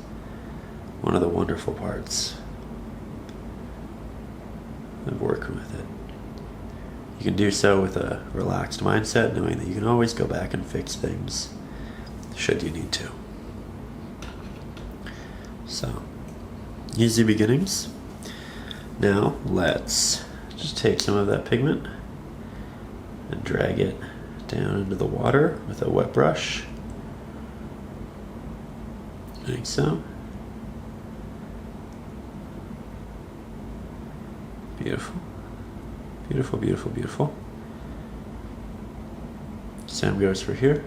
S2: one of the wonderful parts of working with it. You can do so with a relaxed mindset, knowing that you can always go back and fix things should you need to. So, easy beginnings. Now, let's just take some of that pigment and drag it down into the water with a wet brush, like so. Beautiful, beautiful, beautiful, beautiful. Same goes for here.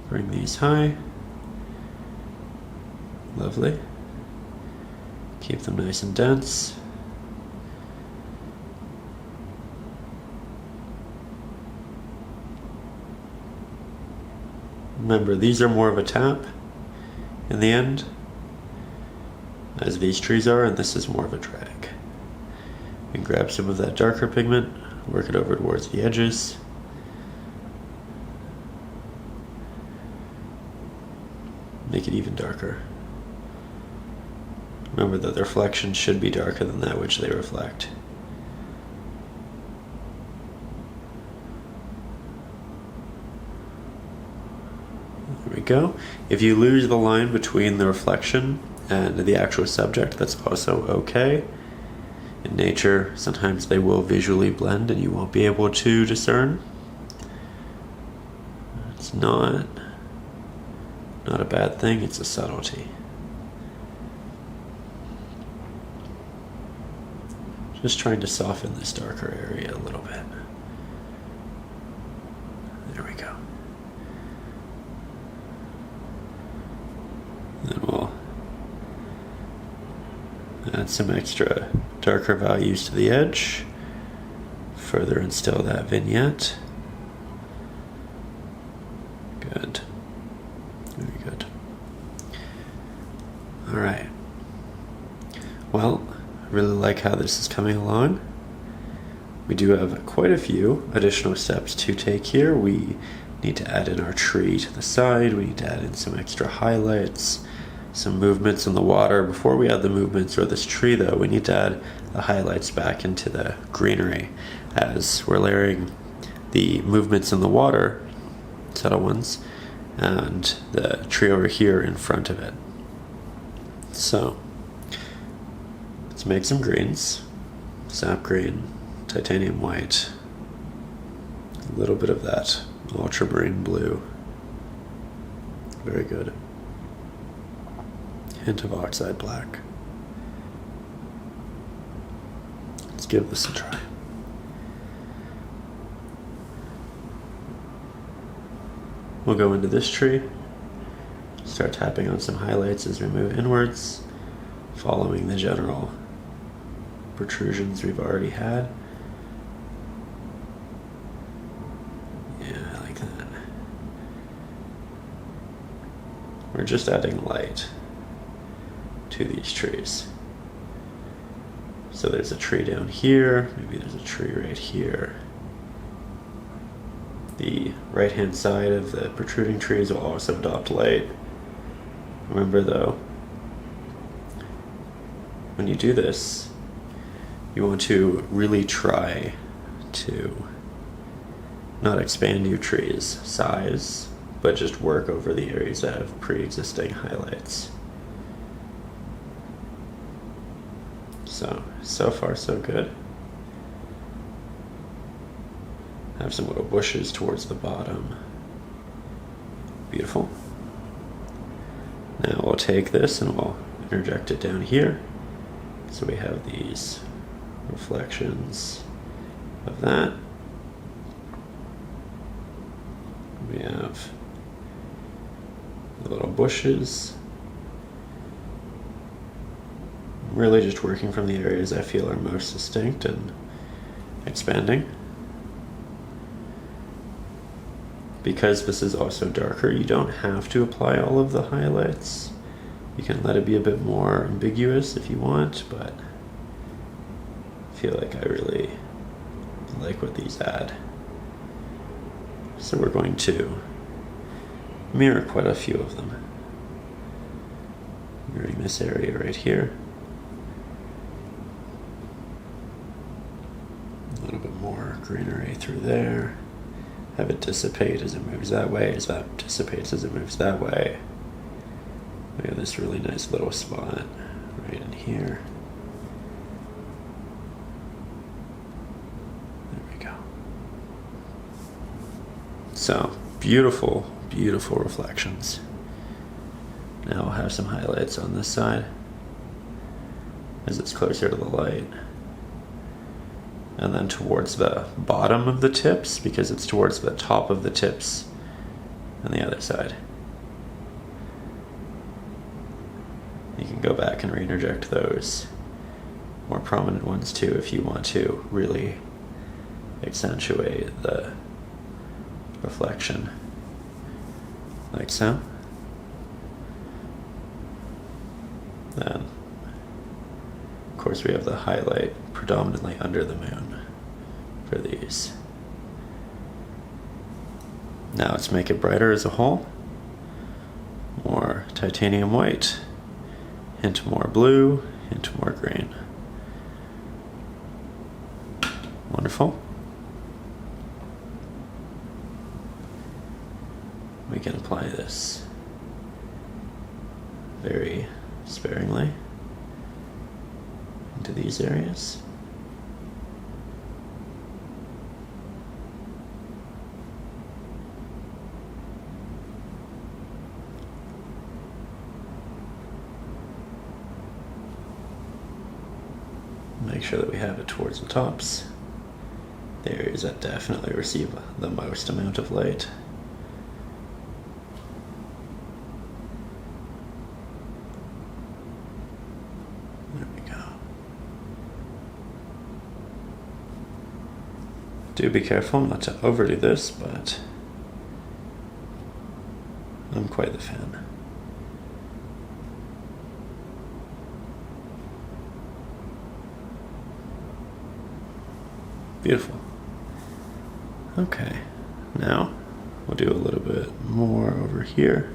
S2: Bring these high. Lovely. Keep them nice and dense. Remember, these are more of a tap in the end, as these trees are, and this is more of a drag. And grab some of that darker pigment, work it over towards the edges. Make it even darker. Remember that the reflection should be darker than that which they reflect. There we go. If you lose the line between the reflection and the actual subject, that's also okay. In nature, sometimes they will visually blend and you won't be able to discern. It's not a bad thing, it's a subtlety. Just trying to soften this darker area a little bit. There we go. Then we'll add some extra darker values to the edge. Further instill that vignette. Good. Very good. Alright. Well, I really like how this is coming along. We do have quite a few additional steps to take here. We need to add in our tree to the side. We need to add in some extra highlights, some movements in the water. Before we add the movements or this tree though, we need to add the highlights back into the greenery as we're layering the movements in the water, subtle ones, and the tree over here in front of it. So let's make some greens. Sap green, titanium white, a little bit of that ultramarine blue. Very good. Hint of oxide black. Let's give this a try. We'll go into this tree, start tapping on some highlights as we move inwards, following the general protrusions we've already had. Yeah, I like that. We're just adding light to these trees. So there's a tree down here, maybe there's a tree right here. The right-hand side of the protruding trees will also adopt light. Remember though, when you do this, you want to really try to not expand your tree's size, but just work over the areas that have pre-existing highlights. So far so good. Have some little bushes towards the bottom. Beautiful. Now we'll take this and we'll interject it down here. So we have these reflections of that. We have the little bushes. Really just working from the areas I feel are most distinct and expanding. Because this is also darker, you don't have to apply all of the highlights. You can let it be a bit more ambiguous if you want, but I feel like I really like what these add. So we're going to mirror quite a few of them. Mirroring this area right here. A little bit more greenery through there. Have it dissipate as it moves that way, as that dissipates as it moves that way. We have this really nice little spot right in here. There we go. So, beautiful, beautiful reflections. Now we'll have some highlights on this side as it's closer to the light. And then towards the bottom of the tips, because it's towards the top of the tips on the other side. You can go back and reinterject those more prominent ones too if you want to really accentuate the reflection, like so. Then, of course, we have the highlight predominantly under the moon for these. Now let's make it brighter as a whole. More titanium white, hint more blue, hint more green. Wonderful. We can apply this very sparingly into these areas. Make sure that we have it towards the tops, the areas that definitely receive the most amount of light. There we go. Do be careful not to overdo this, but I'm quite the fan. Beautiful. Okay, now we'll do a little bit more over here.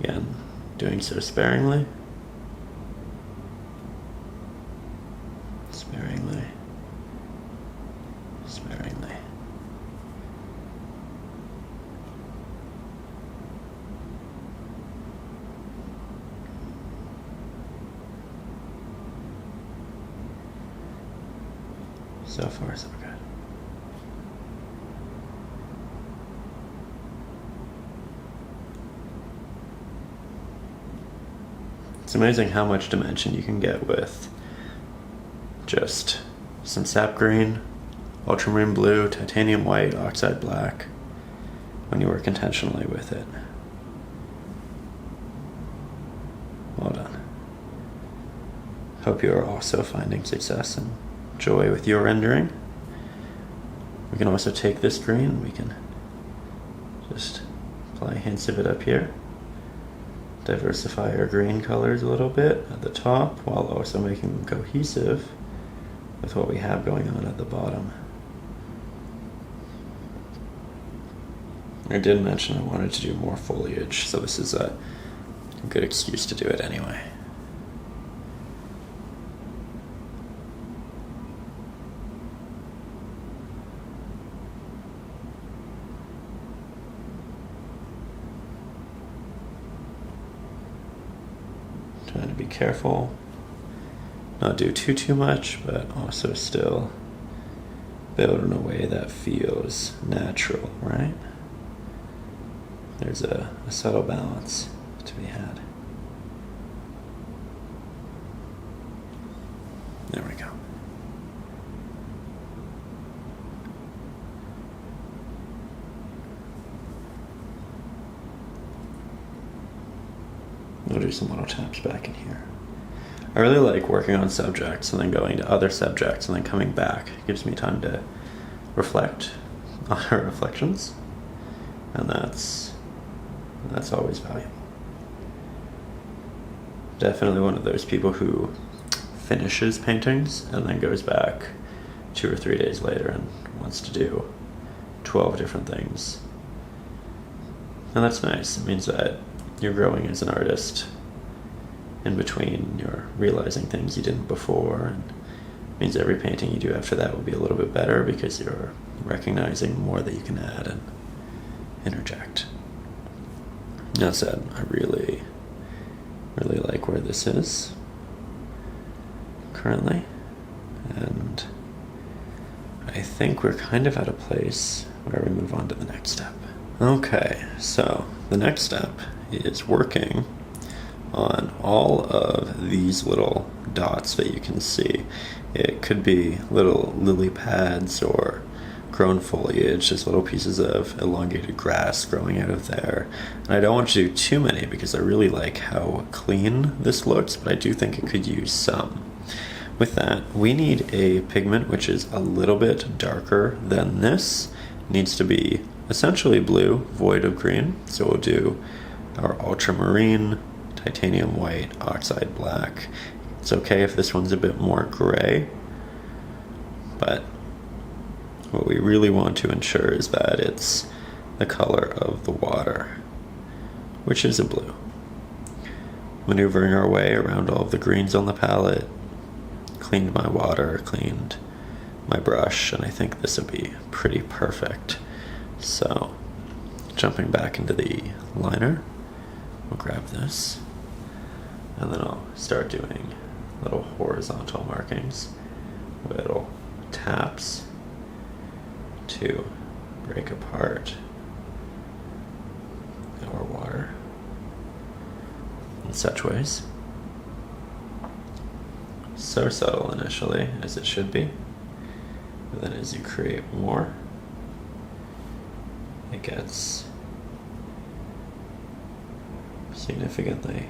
S2: Again, doing so sparingly. Sparingly. Sparingly. So far, so good. It's amazing how much dimension you can get with just some Sap Green, Ultramarine Blue, Titanium White, Oxide Black, when you work intentionally with it. Well done. Hope you are also finding success and joy with your rendering. We can also take this green, we can just apply hints of it up here. Diversify our green colors a little bit at the top while also making them cohesive with what we have going on at the bottom. I did mention I wanted to do more foliage, so this is a good excuse to do it anyway. Trying to be careful, not do too much, but also still build in a way that feels natural, right? There's a subtle balance to be had. There we go. We'll do some little taps back in here. I really like working on subjects and then going to other subjects and then coming back. It gives me time to reflect on our reflections, and that's always valuable. Definitely one of those people who finishes paintings and then goes back 2 or 3 days later and wants to do 12 different things. And that's nice. It means that you're growing as an artist in between. You're realizing things you didn't before, and it means every painting you do after that will be a little bit better because you're recognizing more that you can add and interject. That said, I really like where this is currently, and I think we're kind of at a place where we move on to the next step. Okay, so the next step is working on all of these little dots that you can see. It could be little lily pads or grown foliage, just little pieces of elongated grass growing out of there. And I don't want to do too many because I really like how clean this looks, but I do think it could use some. With that, we need a pigment which is a little bit darker than this. It needs to be essentially blue, void of green. So we'll do our ultramarine, titanium white, oxide black. It's okay if this one's a bit more gray, but what we really want to ensure is that it's the color of the water, which is a blue. Maneuvering our way around all of the greens on the palette, cleaned my water, cleaned my brush, and I think this will be pretty perfect. So, jumping back into the liner, we'll grab this, and then I'll start doing little horizontal markings, little taps to break apart our water in such ways. So subtle initially, as it should be, but then as you create more, it gets significantly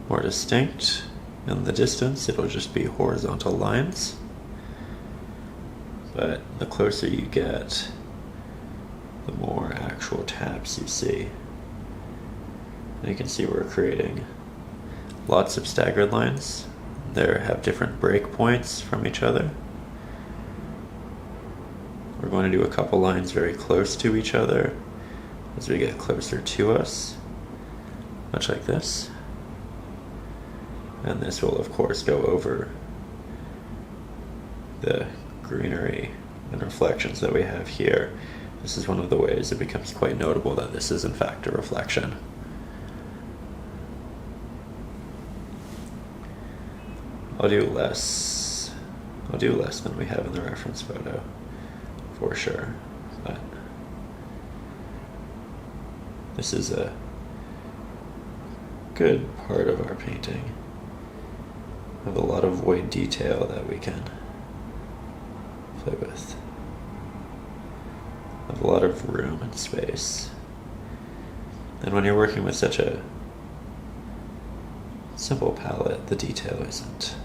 S2: more distinct. In the distance, it'll just be horizontal lines, but the closer you get, the more actual taps you see. And you can see we're creating lots of staggered lines. They have different break points from each other. We're going to do a couple lines very close to each other as we get closer to us, much like this. And this will, of course, go over the greenery and reflections that we have here. This is one of the ways it becomes quite notable that this is in fact a reflection. I'll do less than we have in the reference photo, for sure, but this is a good part of our painting. We have a lot of void detail that we can play with. We have a lot of room and space. And when you're working with such a simple palette, the detail isn't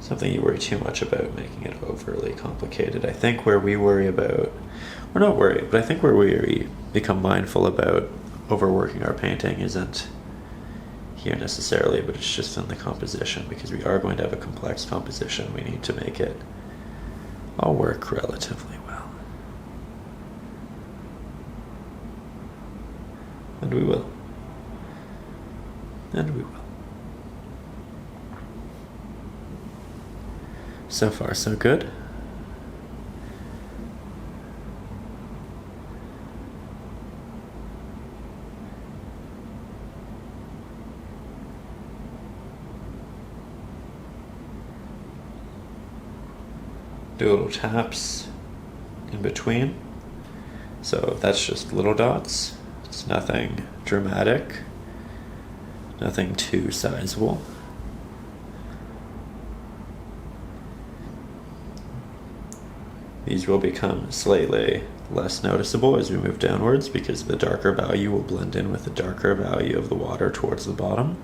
S2: something you worry too much about making it overly complicated. I think where we worry about, we're not worried, but I think where we become mindful about overworking our painting isn't here necessarily, but it's just in the composition, because we are going to have a complex composition. We need to make it all work relatively well. And we will. And we will. So far, so good. do little taps in between. So that's just little dots. It's nothing dramatic, nothing too sizable. These will become slightly less noticeable as we move downwards because the darker value will blend in with the darker value of the water towards the bottom.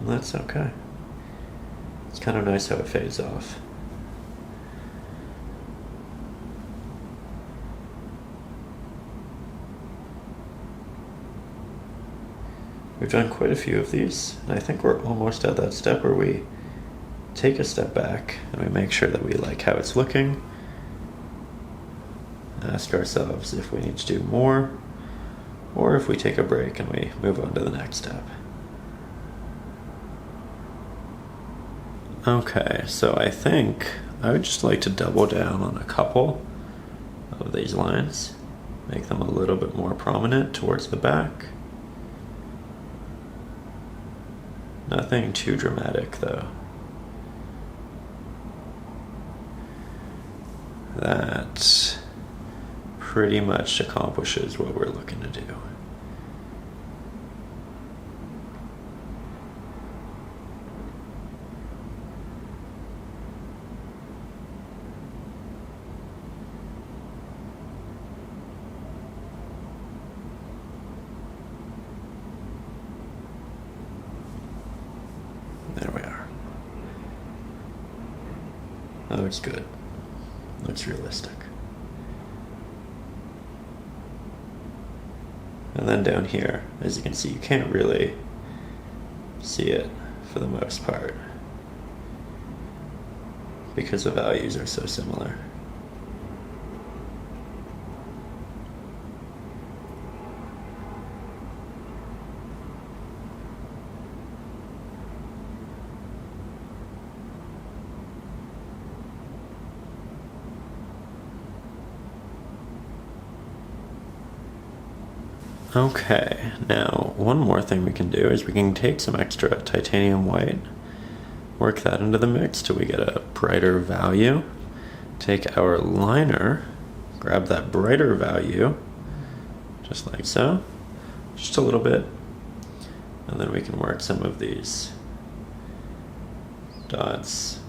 S2: And that's okay. It's kind of nice how it fades off. We've done quite a few of these, and I think we're almost at that step where we take a step back and we make sure that we like how it's looking. Ask ourselves if we need to do more, or if we take a break and we move on to the next step. Okay, so I think I would just like to double down on a couple of these lines, make them a little bit more prominent towards the back. Nothing too dramatic though. That pretty much accomplishes what we're looking to do. There we are. That looks good. Looks realistic. And then down here, as you can see, you can't really see it for the most part because the values are so similar. Okay, now one more thing we can do is we can take some extra titanium white, work that into the mix till we get a brighter value. Take our liner, grab that brighter value, just like so, just a little bit, and then we can work some of these dots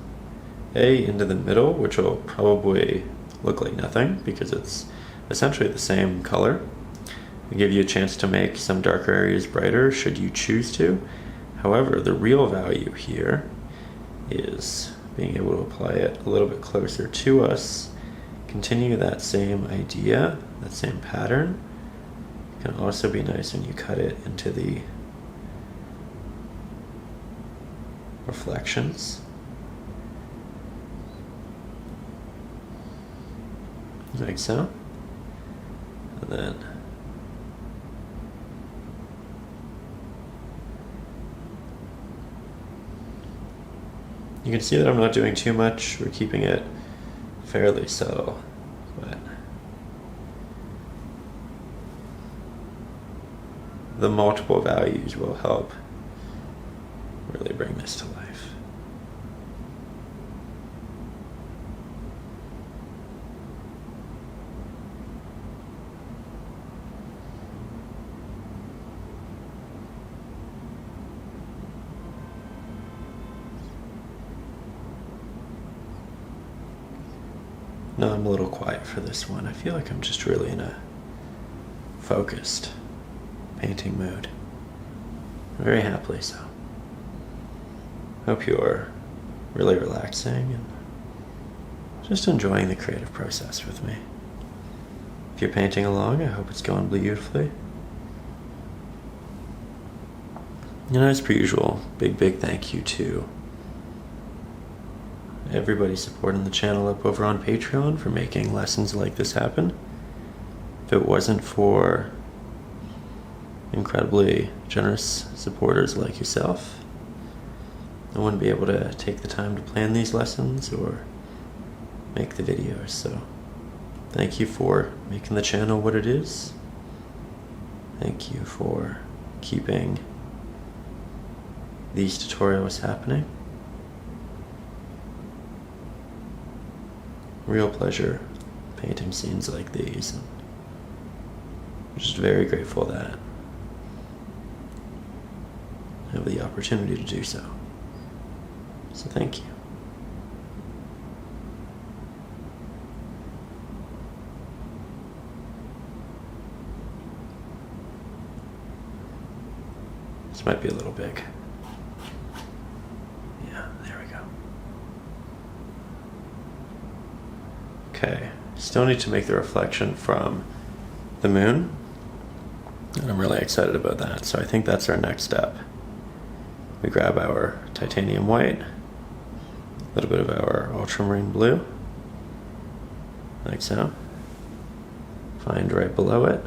S2: into the middle, which will probably look like nothing because it's essentially the same color. Give you a chance to make some darker areas brighter should you choose to. However, the real value here is being able to apply it a little bit closer to us. Continue that same idea, that same pattern. It can also be nice when you cut it into the reflections. Like so. And then you can see that I'm not doing too much. We're keeping it fairly subtle, but the multiple values will help really bring this to life. No, I'm a little quiet for this one. I feel like I'm just really in a focused painting mood. Very happily so. Hope you're really relaxing and just enjoying the creative process with me. If you're painting along, I hope it's going beautifully. And as per usual, big thank you to everybody supporting the channel up over on Patreon for making lessons like this happen. If it wasn't for incredibly generous supporters like yourself, I wouldn't be able to take the time to plan these lessons or make the videos. So thank you for making the channel what it is. Thank you for keeping these tutorials happening. Real pleasure painting scenes like these. And I'm just very grateful that I have the opportunity to do so. So thank you. This might be a little big. Yeah, there we go. Okay, still need to make the reflection from the moon, and I'm really excited about that. So I think that's our next step. We grab our titanium white, a little bit of our ultramarine blue, like so. Find right below it,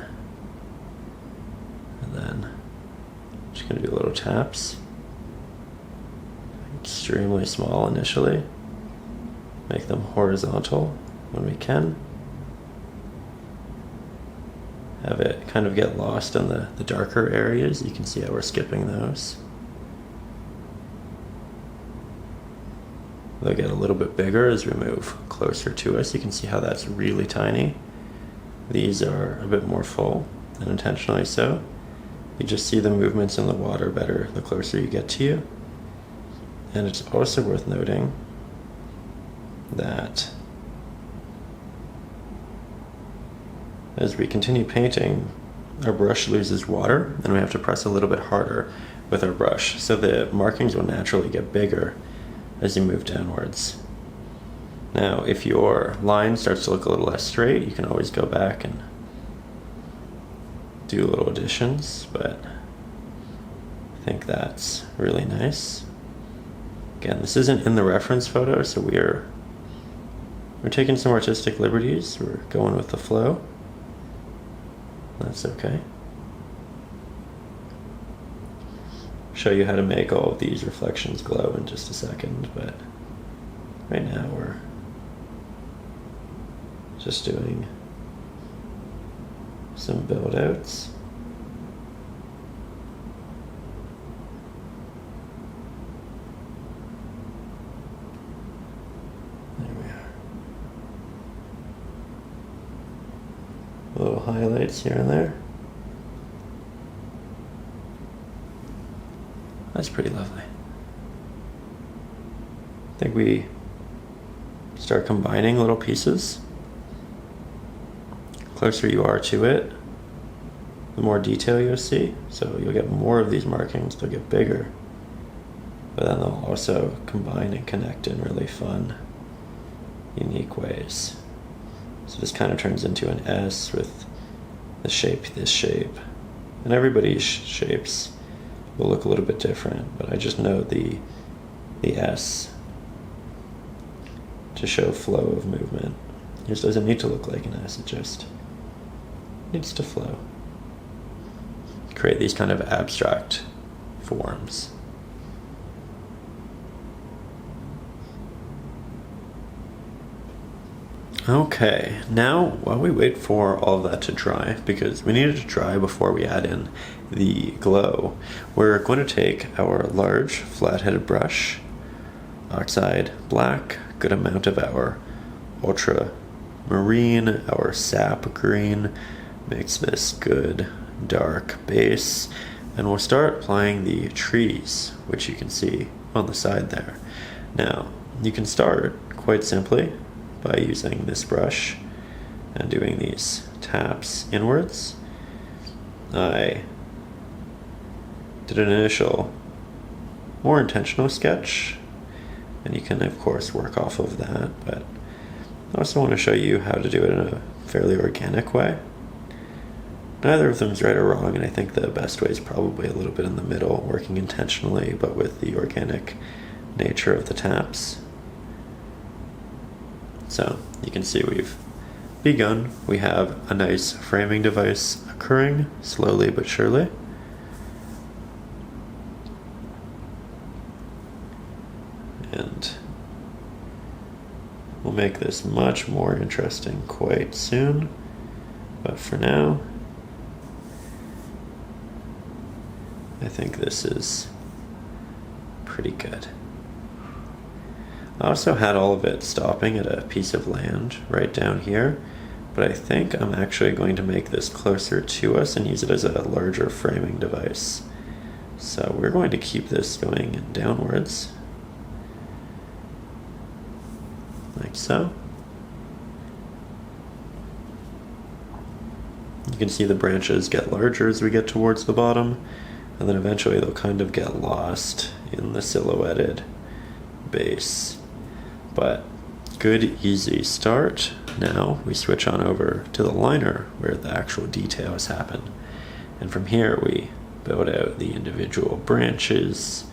S2: and then just gonna do little taps. Extremely small initially. Make them horizontal when we can. Have it kind of get lost in the darker areas. You can see how we're skipping those. They'll get a little bit bigger as we move closer to us. You can see how that's really tiny. These are a bit more full, and intentionally so. You just see the movements in the water better the closer you get to you. And it's also worth noting that as we continue painting, our brush loses water, and we have to press a little bit harder with our brush. So the markings will naturally get bigger as you move downwards. Now, if your line starts to look a little less straight, you can always go back and do little additions, but I think that's really nice. Again, this isn't in the reference photo, so we're taking some artistic liberties. We're going with the flow. That's okay. Show you how to make all of these reflections glow in just a second, but right now we're just doing some build outs. There we are. Little highlights here and there. That's pretty lovely. I think we start combining little pieces. The closer you are to it, the more detail you'll see. So you'll get more of these markings, they'll get bigger. But then they'll also combine and connect in really fun, unique ways. So this kind of turns into an S with the shape, this shape. And everybody's shapes will look a little bit different, but I just know the S to show flow of movement. Yours doesn't need to look like an S, it just needs to flow. Create these kind of abstract forms. Okay, now while we wait for all of that to dry, because we need it to dry before we add in the glow, we're going to take our large flat-headed brush, Oxide Black, good amount of our Ultramarine, our Sap Green, makes this good dark base, and we'll start applying the trees, which you can see on the side there. Now, you can start quite simply by using this brush and doing these taps inwards. I did an initial, more intentional sketch, and you can of course work off of that, but I also want to show you how to do it in a fairly organic way. Neither of them is right or wrong, and I think the best way is probably a little bit in the middle, working intentionally but with the organic nature of the taps. So you can see we've begun. We have a nice framing device occurring slowly but surely. And we'll make this much more interesting quite soon. But for now, I think this is pretty good. I also had all of it stopping at a piece of land right down here, but I think I'm actually going to make this closer to us and use it as a larger framing device. So we're going to keep this going downwards, like so. You can see the branches get larger as we get towards the bottom, and then eventually they'll kind of get lost in the silhouetted base. But good, easy start. Now we switch on over to the liner where the actual details happen. And from here we build out the individual branches,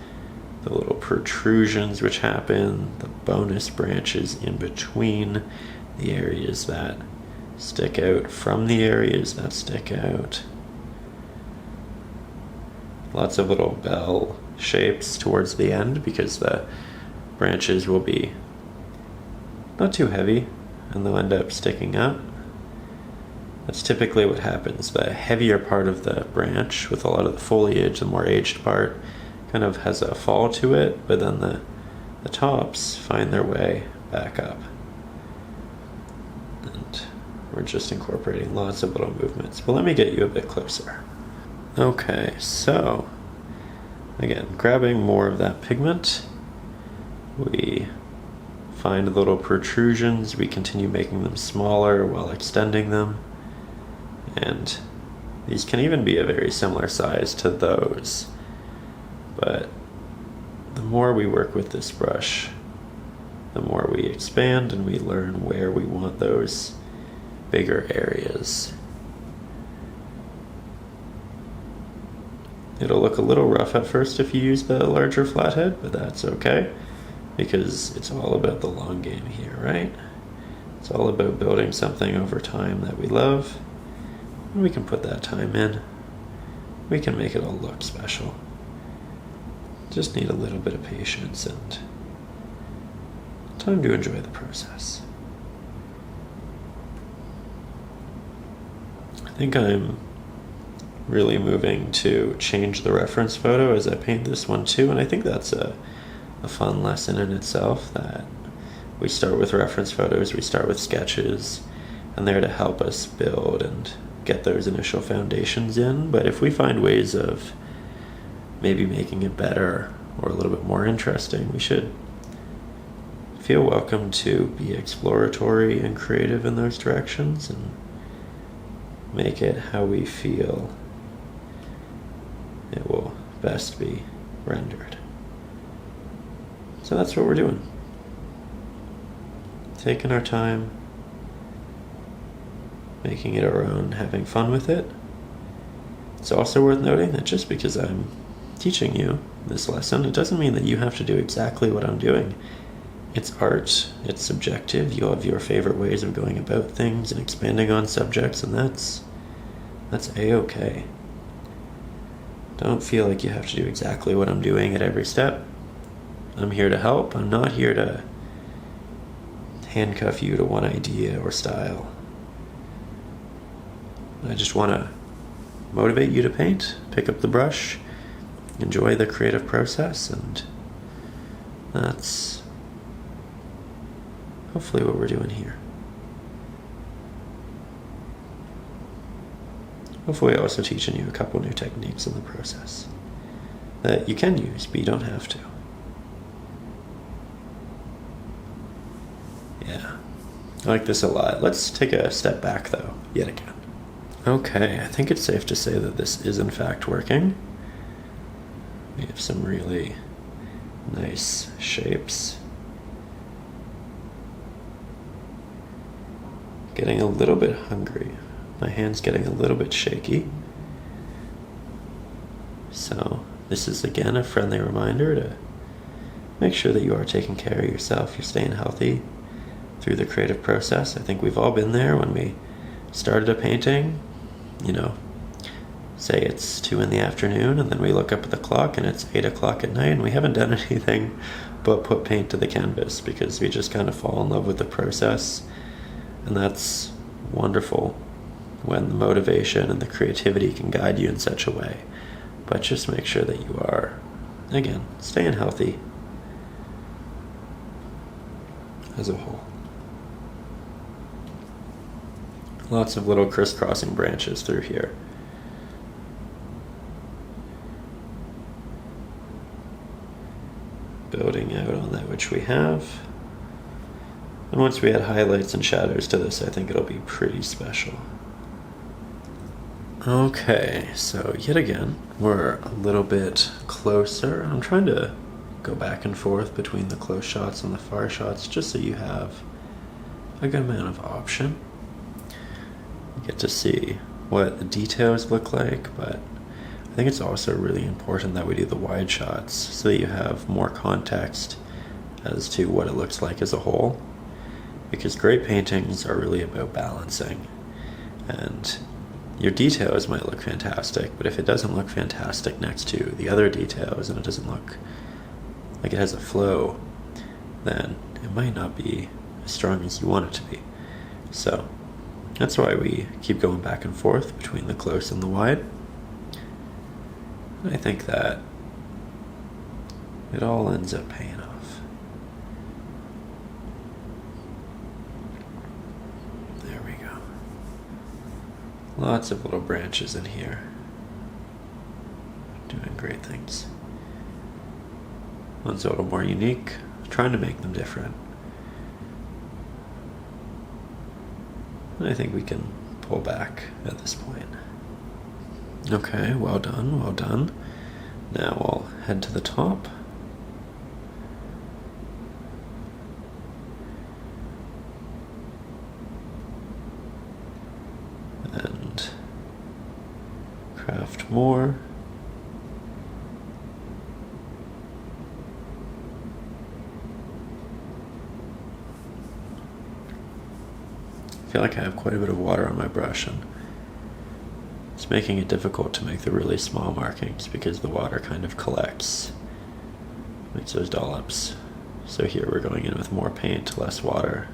S2: the little protrusions which happen, the bonus branches in between, the areas that stick out from the areas that stick out. Lots of little bell shapes towards the end because the branches will be not too heavy and they'll end up sticking up. That's typically what happens. The heavier part of the branch with a lot of the foliage, the more aged part, kind of has a fall to it, but then the tops find their way back up. And we're just incorporating lots of little movements. But let me get you a bit closer. Okay, so again, grabbing more of that pigment, we find little protrusions, we continue making them smaller while extending them, and these can even be a very similar size to those, but the more we work with this brush, the more we expand and we learn where we want those bigger areas. It'll look a little rough at first if you use the larger flathead, but that's okay, because it's all about the long game here, right? It's all about building something over time that we love, and we can put that time in. We can make it all look special. Just need a little bit of patience and time to enjoy the process. I think I'm really moving to change the reference photo as I paint this one too, and I think that's a fun lesson in itself, that we start with reference photos, we start with sketches, and they're to help us build and get those initial foundations in, but if we find ways of maybe making it better or a little bit more interesting, we should feel welcome to be exploratory and creative in those directions and make it how we feel it will best be rendered. So that's what we're doing. Taking our time, making it our own, having fun with it. It's also worth noting that just because I'm teaching you this lesson, it doesn't mean that you have to do exactly what I'm doing. It's art, it's subjective, you'll have your favorite ways of going about things and expanding on subjects, and that's a-okay. Don't feel like you have to do exactly what I'm doing at every step. I'm here to help. I'm not here to handcuff you to one idea or style. I just want to motivate you to paint, pick up the brush, enjoy the creative process, and that's hopefully what we're doing here. Hopefully also teaching you a couple new techniques in the process that you can use, but you don't have to. Yeah, I like this a lot. Let's take a step back though, yet again. Okay, I think it's safe to say that this is in fact working. We have some really nice shapes. Getting a little bit hungry. My hand's getting a little bit shaky. So this is again a friendly reminder to make sure that you are taking care of yourself, you're staying healthy through the creative process. I think we've all been there when we started a painting, say it's 2 p.m, and then we look up at the clock and it's 8 o'clock at night and we haven't done anything but put paint to the canvas because we just kind of fall in love with the process. And that's wonderful when the motivation and the creativity can guide you in such a way. But just make sure that you are again, staying healthy as a whole. Lots of little crisscrossing branches through here. Building out on that which we have. And once we add highlights and shadows to this, I think it'll be pretty special. Okay, so yet again, we're a little bit closer. I'm trying to go back and forth between the close shots and the far shots just so you have a good amount of option. You get to see what the details look like, but I think it's also really important that we do the wide shots so that you have more context as to what it looks like as a whole. Because great paintings are really about balancing, and your details might look fantastic, but if it doesn't look fantastic next to the other details and it doesn't look like it has a flow, then it might not be as strong as you want it to be. So that's why we keep going back and forth between the close and the wide. And I think that it all ends up paying off. Lots of little branches in here. Doing great things. One's a little more unique. Trying to make them different. And I think we can pull back at this point. Okay, well done, well done. Now we'll head to the top. And craft more. I feel like I have quite a bit of water on my brush, and it's making it difficult to make the really small markings because the water kind of collects, makes those dollops. So here we're going in with more paint, less water.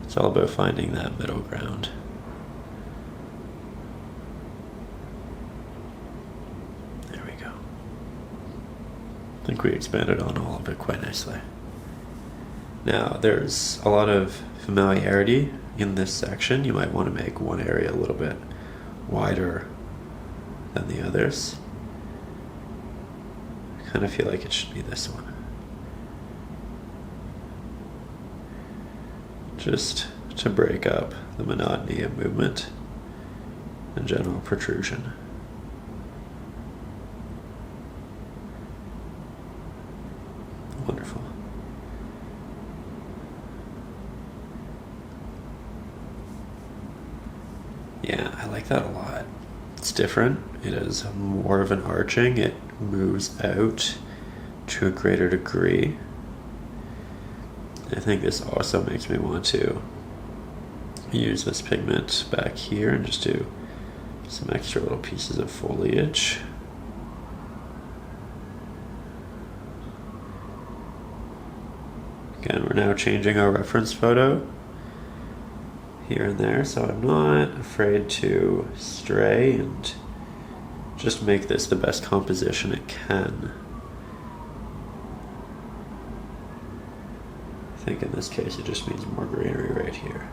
S2: It's all about finding that middle ground. I think we expanded on all of it quite nicely. Now, there's a lot of familiarity in this section. You might want to make one area a little bit wider than the others. I kind of feel like it should be this one. Just to break up the monotony of movement and general protrusion. Wonderful. Yeah, I like that a lot. It's different. It is more of an arching. It moves out to a greater degree. I think this also makes me want to use this pigment back here and just do some extra little pieces of foliage. Again, we're now changing our reference photo here and there, so I'm not afraid to stray and just make this the best composition it can. I think in this case it just means more greenery right here.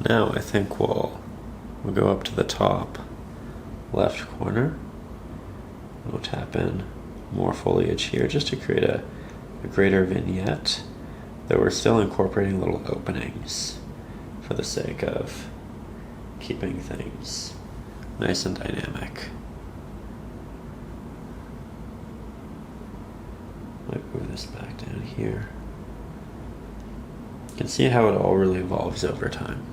S2: Now I think we'll go up to the top left corner. We'll tap in more foliage here just to create a greater vignette, though we're still incorporating little openings for the sake of keeping things nice and dynamic. Might move this back down here. You can see how it all really evolves over time.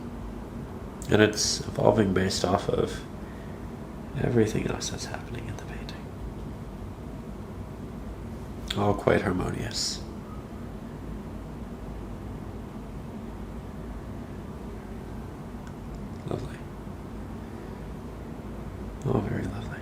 S2: And it's evolving based off of everything else that's happening in the painting. All quite harmonious. Lovely. Oh, very lovely.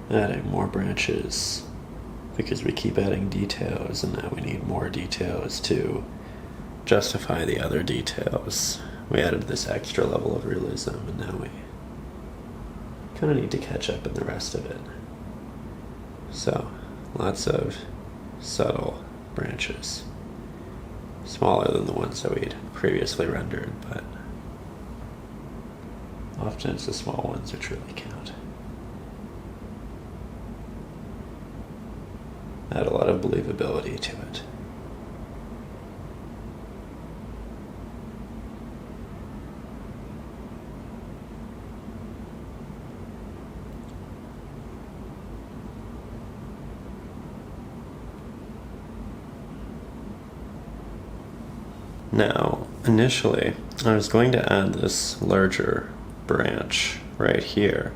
S2: adding more branches because we keep adding details, and now we need more details to justify the other details. We added this extra level of realism, and now we kind of need to catch up in the rest of it. So, lots of subtle branches. Smaller than the ones that we'd previously rendered, but often it's the small ones which really count. Add a lot of believability to it. Now, initially, I was going to add this larger branch right here,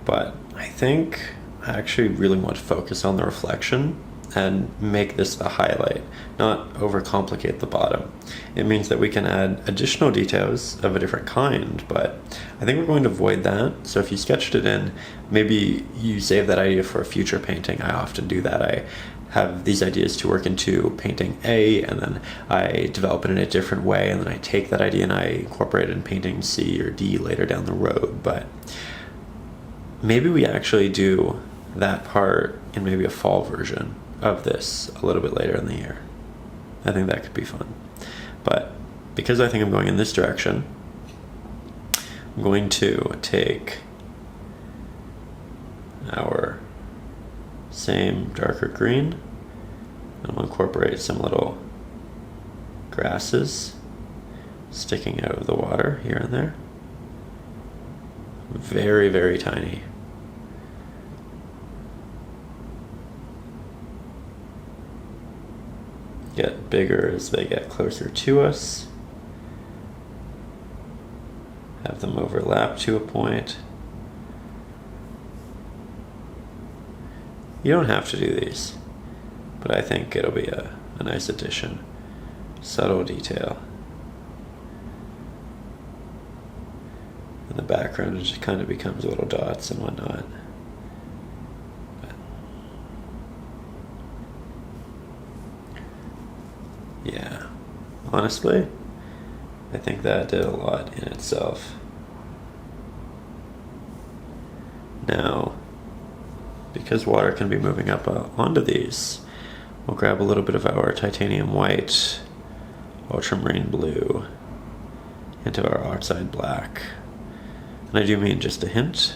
S2: but I think I actually really want to focus on the reflection and make this the highlight, not overcomplicate the bottom. It means that we can add additional details of a different kind, but I think we're going to avoid that. So if you sketched it in, maybe you save that idea for a future painting. I often do that. I have these ideas to work into painting A, and then I develop it in a different way, and then I take that idea and I incorporate it in painting C or D later down the road. But maybe we actually do that part in maybe a fall version of this a little bit later in the year. I think that could be fun. But because I think I'm going in this direction, I'm going to take our same darker green, and we'll incorporate some little grasses sticking out of the water here and there. Very, very tiny. Get bigger as they get closer to us. Have them overlap to a point. You don't have to do these, but I think it'll be a nice addition. Subtle detail. In the background, it just kind of becomes little dots and whatnot. But yeah, honestly, I think that did a lot in itself. Now, because water can be moving up onto these, we'll grab a little bit of our titanium white, ultramarine blue, into our oxide black. And I do mean just a hint.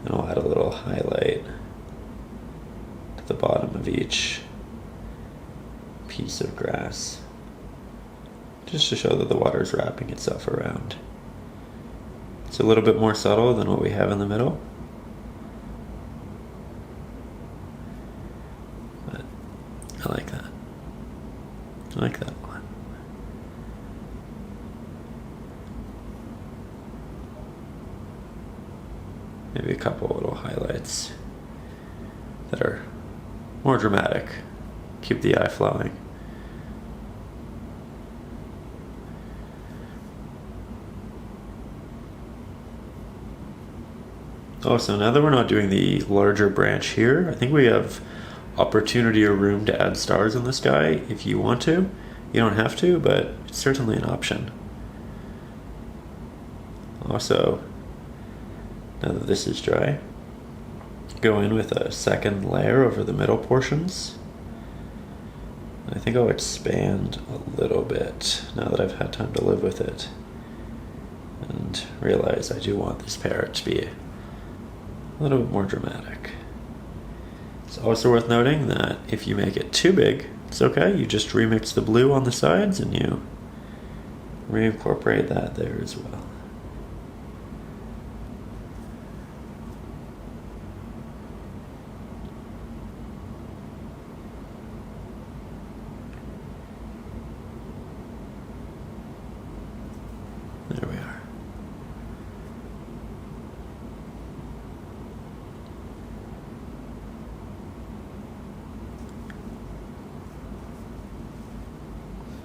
S2: And we'll add a little highlight to the bottom of each piece of grass, just to show that the water is wrapping itself around. It's a little bit more subtle than what we have in the middle. I like that. I like that a lot. Maybe a couple little highlights that are more dramatic. Keep the eye flowing. Oh, so now that we're not doing the larger branch here, I think we have opportunity or room to add stars in the sky if you want to. You don't have to, but it's certainly an option. Also, now that this is dry, go in with a second layer over the middle portions. I think I'll expand a little bit now that I've had time to live with it, and realize I do want this parrot to be a little bit more dramatic. It's also worth noting that if you make it too big, it's okay. You just remix the blue on the sides and you reincorporate that there as well. There we are.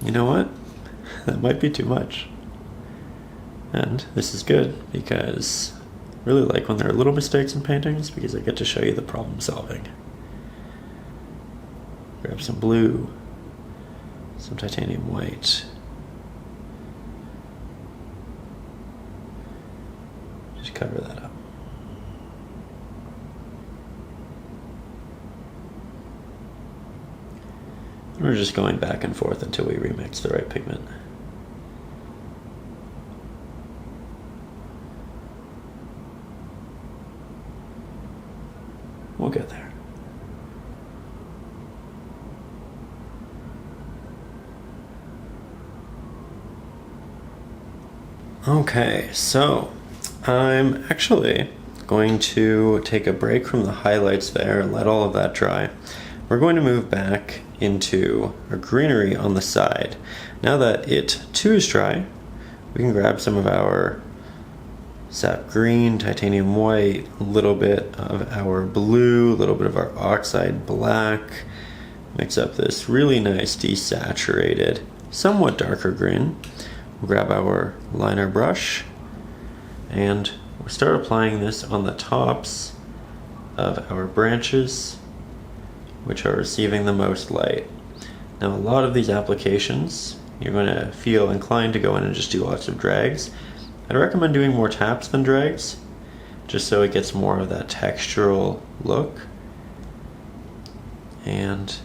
S2: You know what? That might be too much. And this is good because Really like when there are little mistakes in paintings because I get to show you the problem solving. Grab some blue, some titanium white. Just cover that up. And we're just going back and forth until we remix the right pigment. We'll get there. Okay, so I'm actually going to take a break from the highlights there and let all of that dry. We're going to move back into our greenery on the side. Now that it too is dry, we can grab some of our Sap Green, titanium white, a little bit of our blue, a little bit of our Oxide Black, mix up this really nice desaturated, somewhat darker green. We'll grab our liner brush and we'll start applying this on the tops of our branches, which are receiving the most light. Now a lot of these applications, you're going to feel inclined to go in and just do lots of drags. I'd recommend doing more taps than drags, just so it gets more of that textural look. And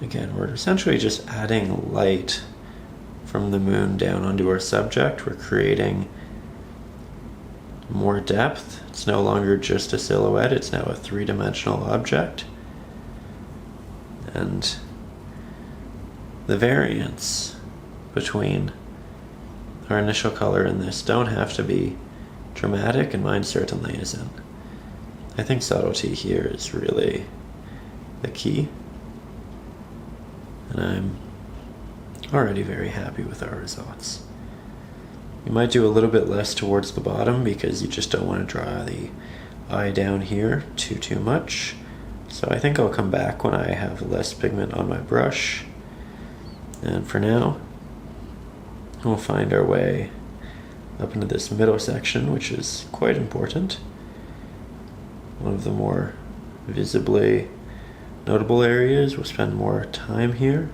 S2: again, we're essentially just adding light from the moon down onto our subject. We're creating more depth. It's no longer just a silhouette, it's now a three-dimensional object. And the variance between our initial color and this don't have to be dramatic, and mine certainly isn't. I think subtlety here is really the key, and I'm already very happy with our results. You might do a little bit less towards the bottom because you just don't want to draw the eye down here too much. So I think I'll come back when I have less pigment on my brush. And for now, we'll find our way up into this middle section, which is quite important. One of the more visibly notable areas. We'll spend more time here.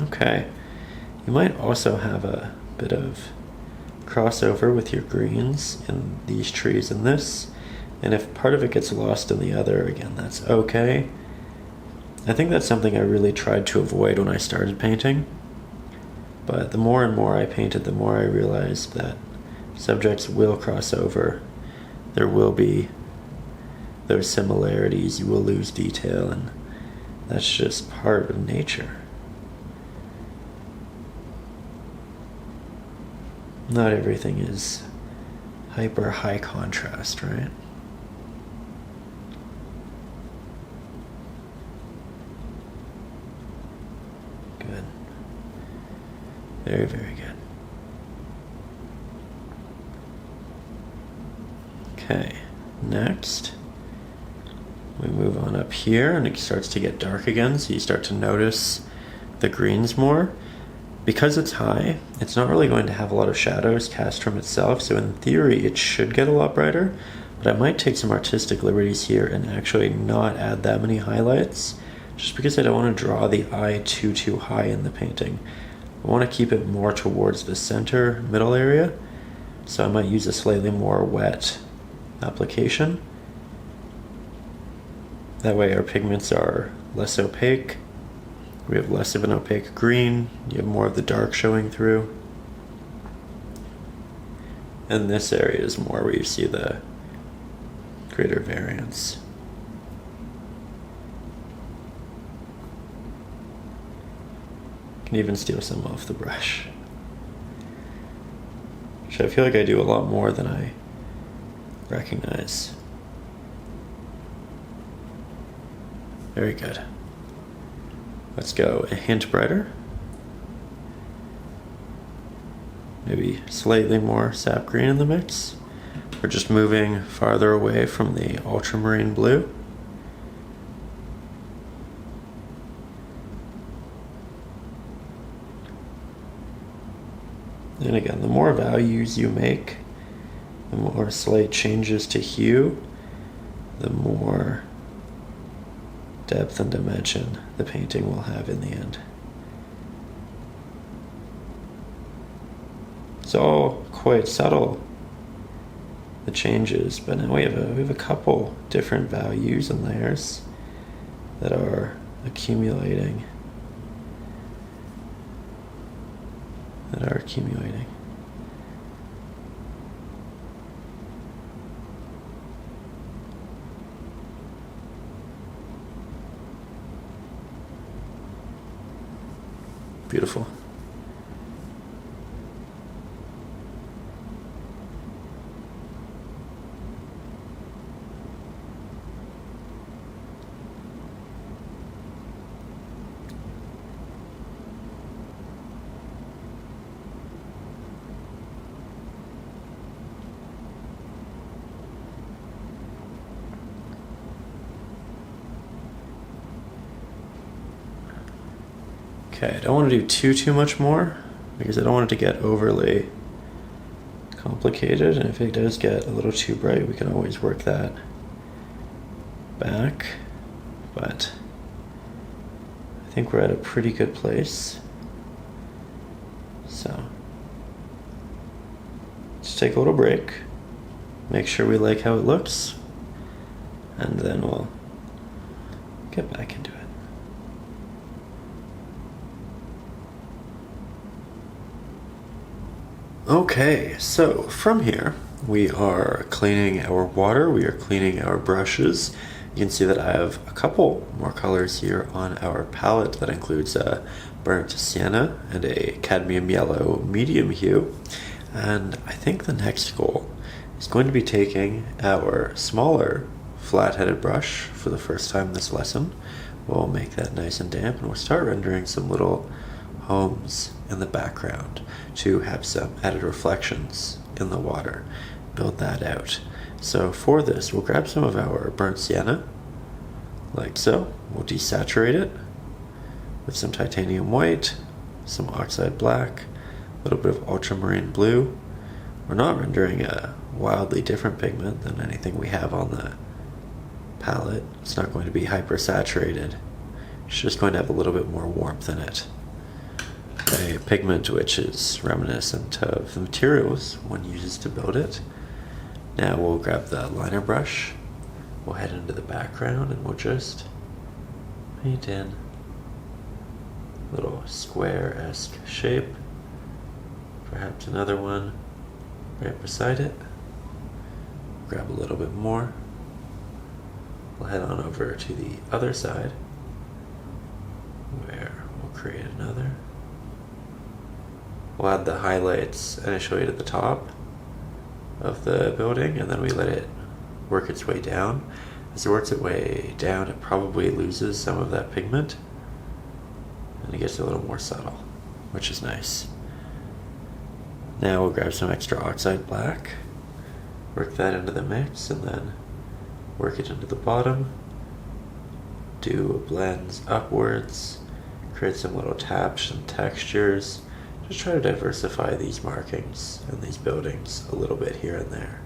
S2: Okay, you might also have a bit of crossover with your greens in these trees and this, and if part of it gets lost in the other, again, that's okay. I think that's something I really tried to avoid when I started painting, but the more and more I painted, the more I realized that subjects will cross over. There will be those similarities, you will lose detail, and that's just part of nature. Not everything is hyper high contrast, right? Good. Very, very good. Okay, next we move on up here and it starts to get dark again, so you start to notice the greens more. Because it's high, it's not really going to have a lot of shadows cast from itself, so in theory it should get a lot brighter, but I might take some artistic liberties here and actually not add that many highlights, just because I don't want to draw the eye too high in the painting. I want to keep it more towards the center middle area, so I might use a slightly more wet application. That way our pigments are less opaque. We have less of an opaque green, you have more of the dark showing through. And this area is more where you see the greater variance. You can even steal some off the brush, which I feel like I do a lot more than I recognize. Very good. Let's go a hint brighter. Maybe slightly more sap green in the mix. We're just moving farther away from the ultramarine blue. And again, the more values you make, the more slight changes to hue, the more depth and dimension the painting will have in the end. It's all quite subtle, the changes, but now we have a couple different values and layers that are accumulating. Beautiful. Okay, I don't want to do too much more because I don't want it to get overly complicated, and if it does get a little too bright, we can always work that back, but I think we're at a pretty good place. So let's take a little break, make sure we like how it looks, and then we'll get back into it. Okay, so from here we are cleaning our water, we are cleaning our brushes. You can see that I have a couple more colors here on our palette that includes a burnt sienna and a cadmium yellow medium hue. And I think the next goal is going to be taking our smaller flat-headed brush for the first time this lesson. We'll make that nice and damp and we'll start rendering some little homes in the background to have some added reflections in the water, build that out. So for this, we'll grab some of our burnt sienna, like so. We'll desaturate it with some titanium white, some oxide black, a little bit of ultramarine blue. We're not rendering a wildly different pigment than anything we have on the palette. It's not going to be hyper saturated. It's just going to have a little bit more warmth in it. A pigment which is reminiscent of the materials one uses to build it. Now we'll grab the liner brush, we'll head into the background and we'll just paint in a little square-esque shape, perhaps another one right beside it. Grab a little bit more. We'll head on over to the other side where we'll create another. We'll add the highlights initially at the top of the building, and then we let it work its way down. As it works its way down, it probably loses some of that pigment, and it gets a little more subtle, which is nice. Now we'll grab some extra Oxide Black, work that into the mix, and then work it into the bottom. Do blends upwards, create some little taps and textures. Just try to diversify these markings and these buildings a little bit here and there.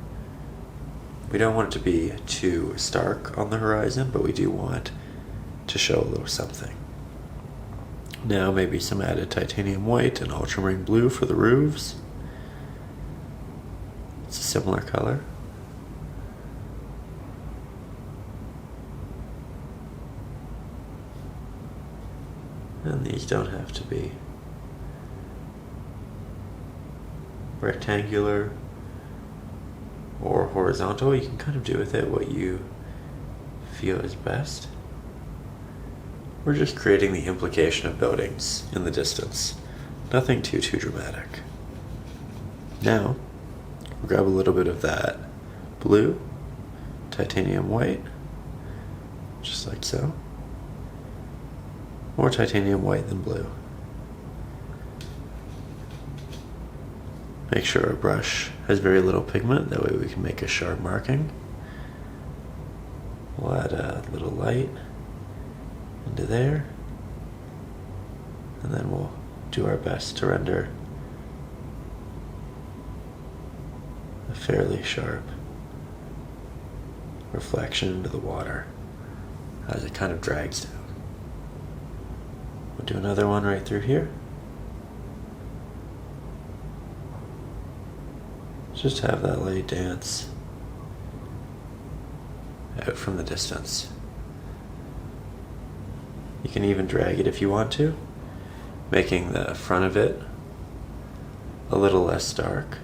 S2: We don't want it to be too stark on the horizon, but we do want to show a little something. Now maybe some added titanium white and ultramarine blue for the roofs. It's a similar color. And these don't have to be rectangular or horizontal. You can kind of do with it what you feel is best. We're just creating the implication of buildings in the distance. Nothing too dramatic. Now, we'll grab a little bit of that blue, titanium white, just like so. More titanium white than blue. Make sure our brush has very little pigment, that way we can make a sharp marking. We'll add a little light into there, and then we'll do our best to render a fairly sharp reflection into the water as it kind of drags down. We'll do another one right through here. Just have that light dance out from the distance. You can even drag it if you want to, making the front of it a little less dark.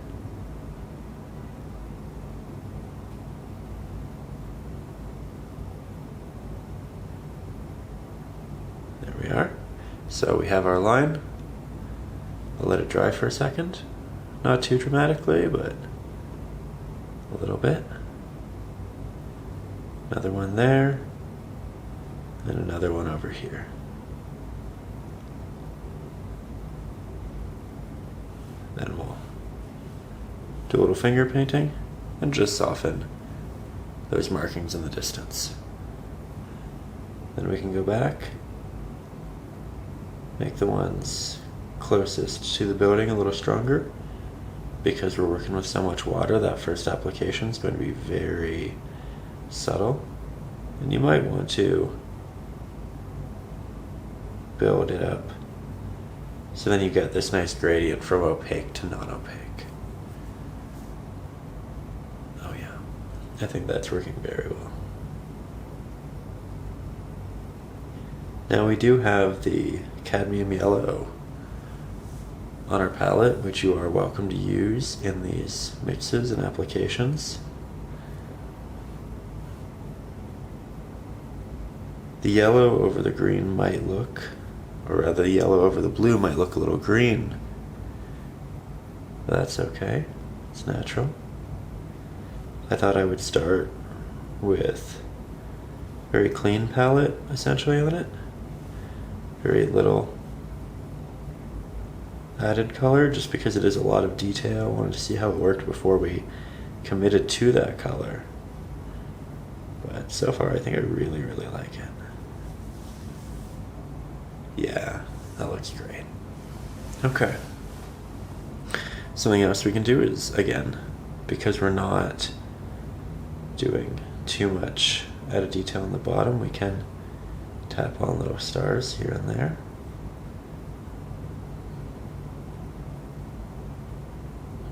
S2: There we are. So we have our line. I'll let it dry for a second. Not too dramatically, but a little bit. Another one there, and another one over here. Then we'll do a little finger painting and just soften those markings in the distance. Then we can go back, make the ones closest to the building a little stronger. Because we're working with so much water, that first application is going to be very subtle. And you might want to build it up so then you get this nice gradient from opaque to non-opaque. Oh yeah, I think that's working very well. Now we do have the cadmium yellow on our palette, which you are welcome to use in these mixes and applications. The yellow over the green might look, or rather the yellow over the blue might look a little green. But that's okay, it's natural. I thought I would start with a very clean palette essentially on it. Very little added color, just because it is a lot of detail. I wanted to see how it worked before we committed to that color. But so far I think I really, really like it. Yeah, that looks great. Okay. Something else we can do is, again, because we're not doing too much added detail on the bottom, we can tap on little stars here and there.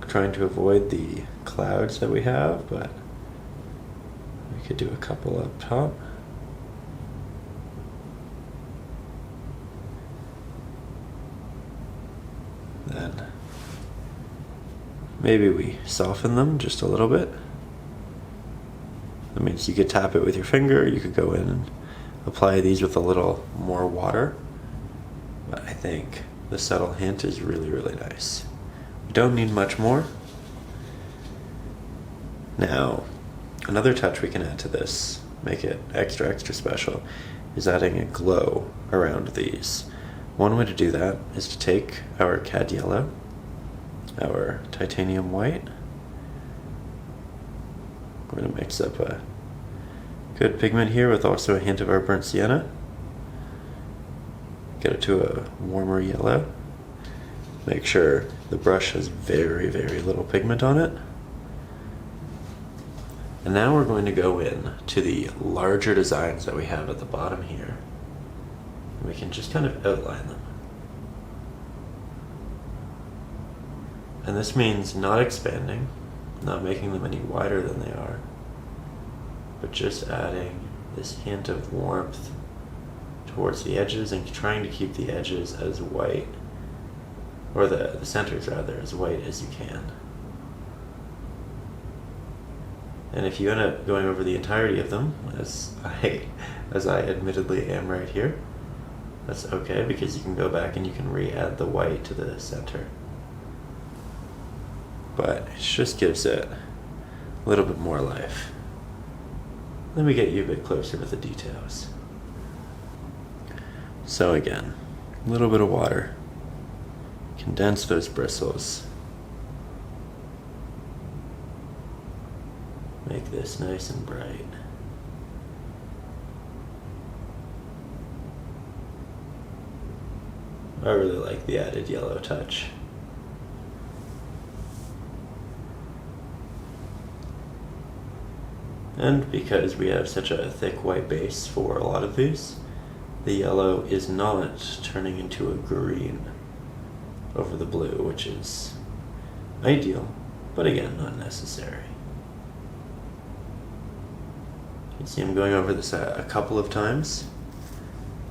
S2: Trying to avoid the clouds that we have, but we could do a couple up top. Then maybe we soften them just a little bit. That means you could tap it with your finger, you could go in and apply these with a little more water. But I think the subtle hint is really, really nice. We don't need much more. Now, another touch we can add to this, make it extra, extra special, is adding a glow around these. One way to do that is to take our cad yellow, our titanium white. We're going to mix up a good pigment here with also a hint of our burnt sienna. Get it to a warmer yellow. Make sure the brush has very, very little pigment on it. And now we're going to go in to the larger designs that we have at the bottom here. And we can just kind of outline them. And this means not expanding, not making them any wider than they are, but just adding this hint of warmth towards the edges and trying to keep the edges as white, or the centers rather, as white as you can. And if you end up going over the entirety of them, as I admittedly am right here, that's okay, because you can go back and you can re-add the white to the center. But it just gives it a little bit more life. Let me get you a bit closer with the details. So again, a little bit of water. Condense those bristles. Make this nice and bright. I really like the added yellow touch. And because we have such a thick white base for a lot of these, the yellow is not turning into a green over the blue, which is ideal, but again, not necessary. You can see I'm going over this a couple of times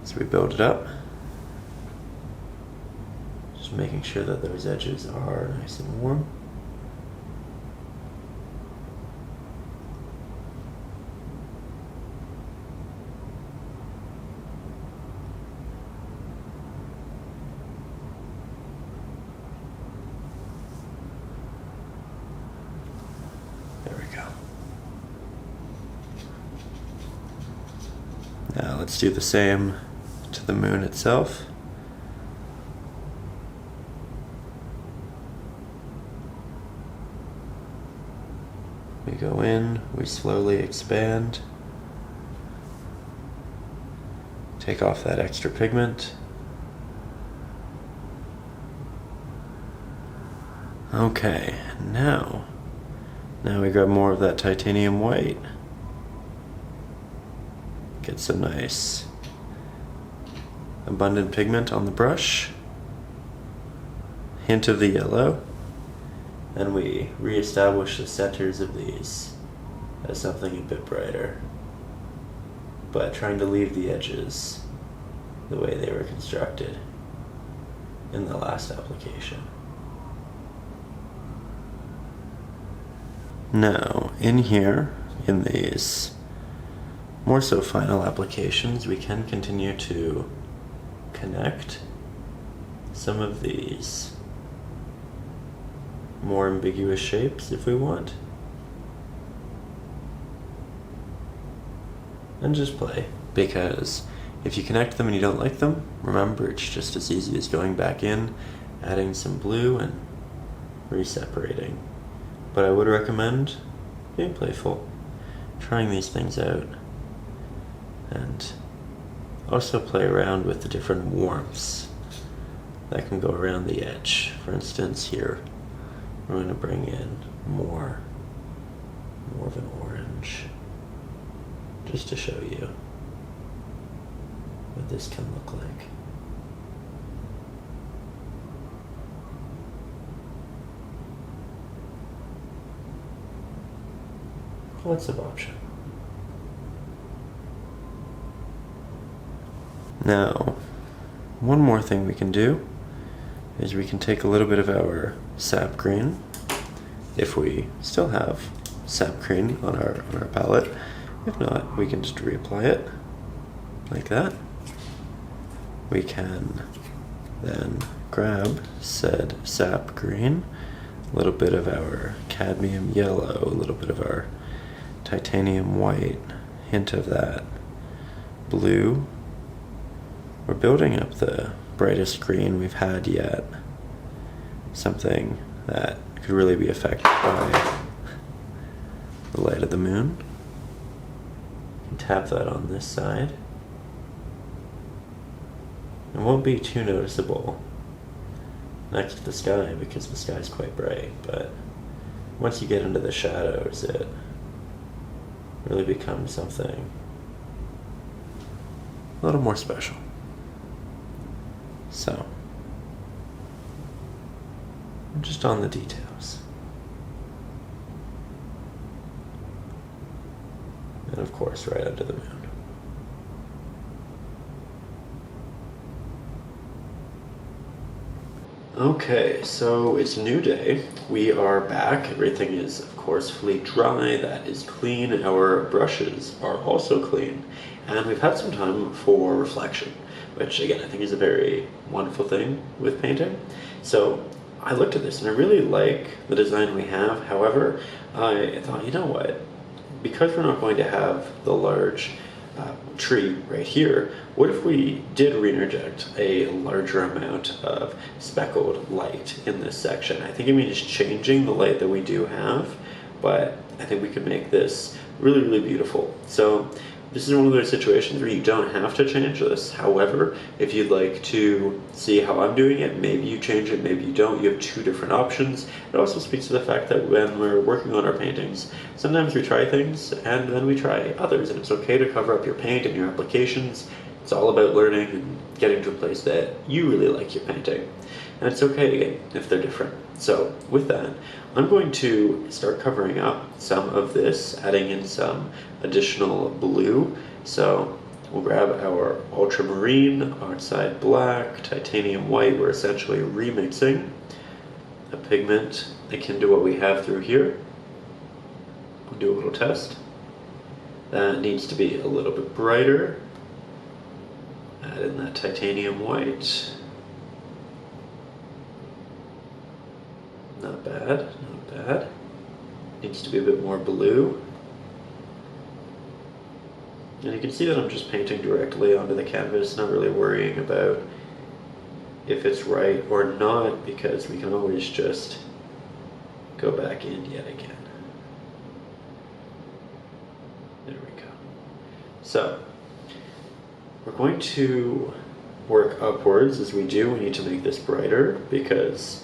S2: as we build it up. Just making sure that those edges are nice and warm. Now let's do the same to the moon itself. We go in, we slowly expand, take off that extra pigment. Okay, now we grab more of that titanium white. Get some nice abundant pigment on the brush, hint of the yellow, and we reestablish the centers of these as something a bit brighter, but trying to leave the edges the way they were constructed in the last application. Now, in here, in these more so final applications, we can continue to connect some of these more ambiguous shapes if we want. And just play, because if you connect them and you don't like them, remember it's just as easy as going back in, adding some blue and reseparating. But I would recommend being playful, trying these things out, and also play around with the different warmths that can go around the edge. For instance, here we're going to bring in more of an orange, just to show you what this can look like. Lots of option. Now, one more thing we can do is we can take a little bit of our Sap Green, if we still have Sap Green on our palette. If not, we can just reapply it like that. We can then grab said Sap Green, a little bit of our Cadmium yellow, a little bit of our titanium white, hint of that blue. We're building up the brightest green we've had yet, something that could really be affected by the light of the moon. You can tap that on this side. It won't be too noticeable next to the sky because the sky is quite bright, but once you get into the shadows, it really becomes something a little more special. So, just on the details. And of course, right under the moon. Okay, so it's a new day. We are back. Everything is, of course, fully dry. That is clean. Our brushes are also clean. And we've had some time for reflection, which again, I think is a very wonderful thing with painting. So I looked at this and I really like the design we have. However, I thought, you know what? Because we're not going to have the large tree right here, what if we did reinterject a larger amount of speckled light in this section? I think it means changing the light that we do have, but I think we could make this really, really beautiful. So this is one of those situations where you don't have to change this. However, if you'd like to see how I'm doing it, maybe you change it, maybe you don't. You have two different options. It also speaks to the fact that when we're working on our paintings, sometimes we try things and then we try others, and it's okay to cover up your paint and your applications. It's all about learning and getting to a place that you really like your painting. And it's okay, again, if they're different. So with that, I'm going to start covering up some of this, adding in some additional blue. So we'll grab our Ultramarine, Oxide Black, Titanium White. We're essentially remixing a pigment akin to what we have through here. We'll do a little test. That needs to be a little bit brighter. Add in that Titanium White. Not bad, not bad. Needs to be a bit more blue. And you can see that I'm just painting directly onto the canvas, not really worrying about if it's right or not, because we can always just go back in yet again. There we go. So, we're going to work upwards as we do. We need to make this brighter because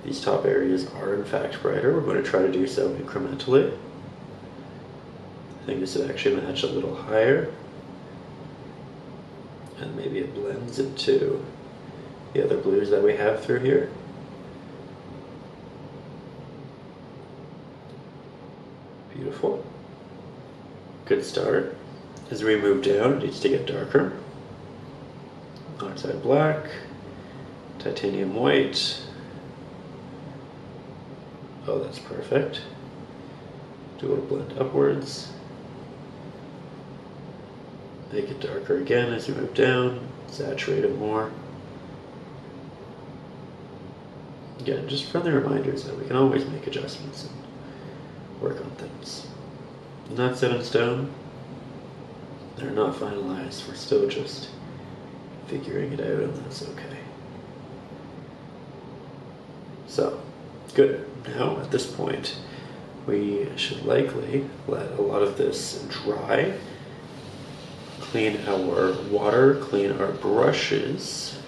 S2: these top areas are in fact brighter. We're going to try to do so incrementally. I think this would actually match a little higher. And maybe it blends into the other blues that we have through here. Beautiful. Good start. As we move down, it needs to get darker. Oxide Black, Titanium White. Oh, that's perfect. Do a little blend upwards. Make it darker again as we move down. Saturate it more. Again, just friendly reminders that we can always make adjustments and work on things. Not set in stone. They're not finalized. We're still just figuring it out, and that's okay. So, good. Now, at this point, we should likely let a lot of this dry, clean our water, clean our brushes.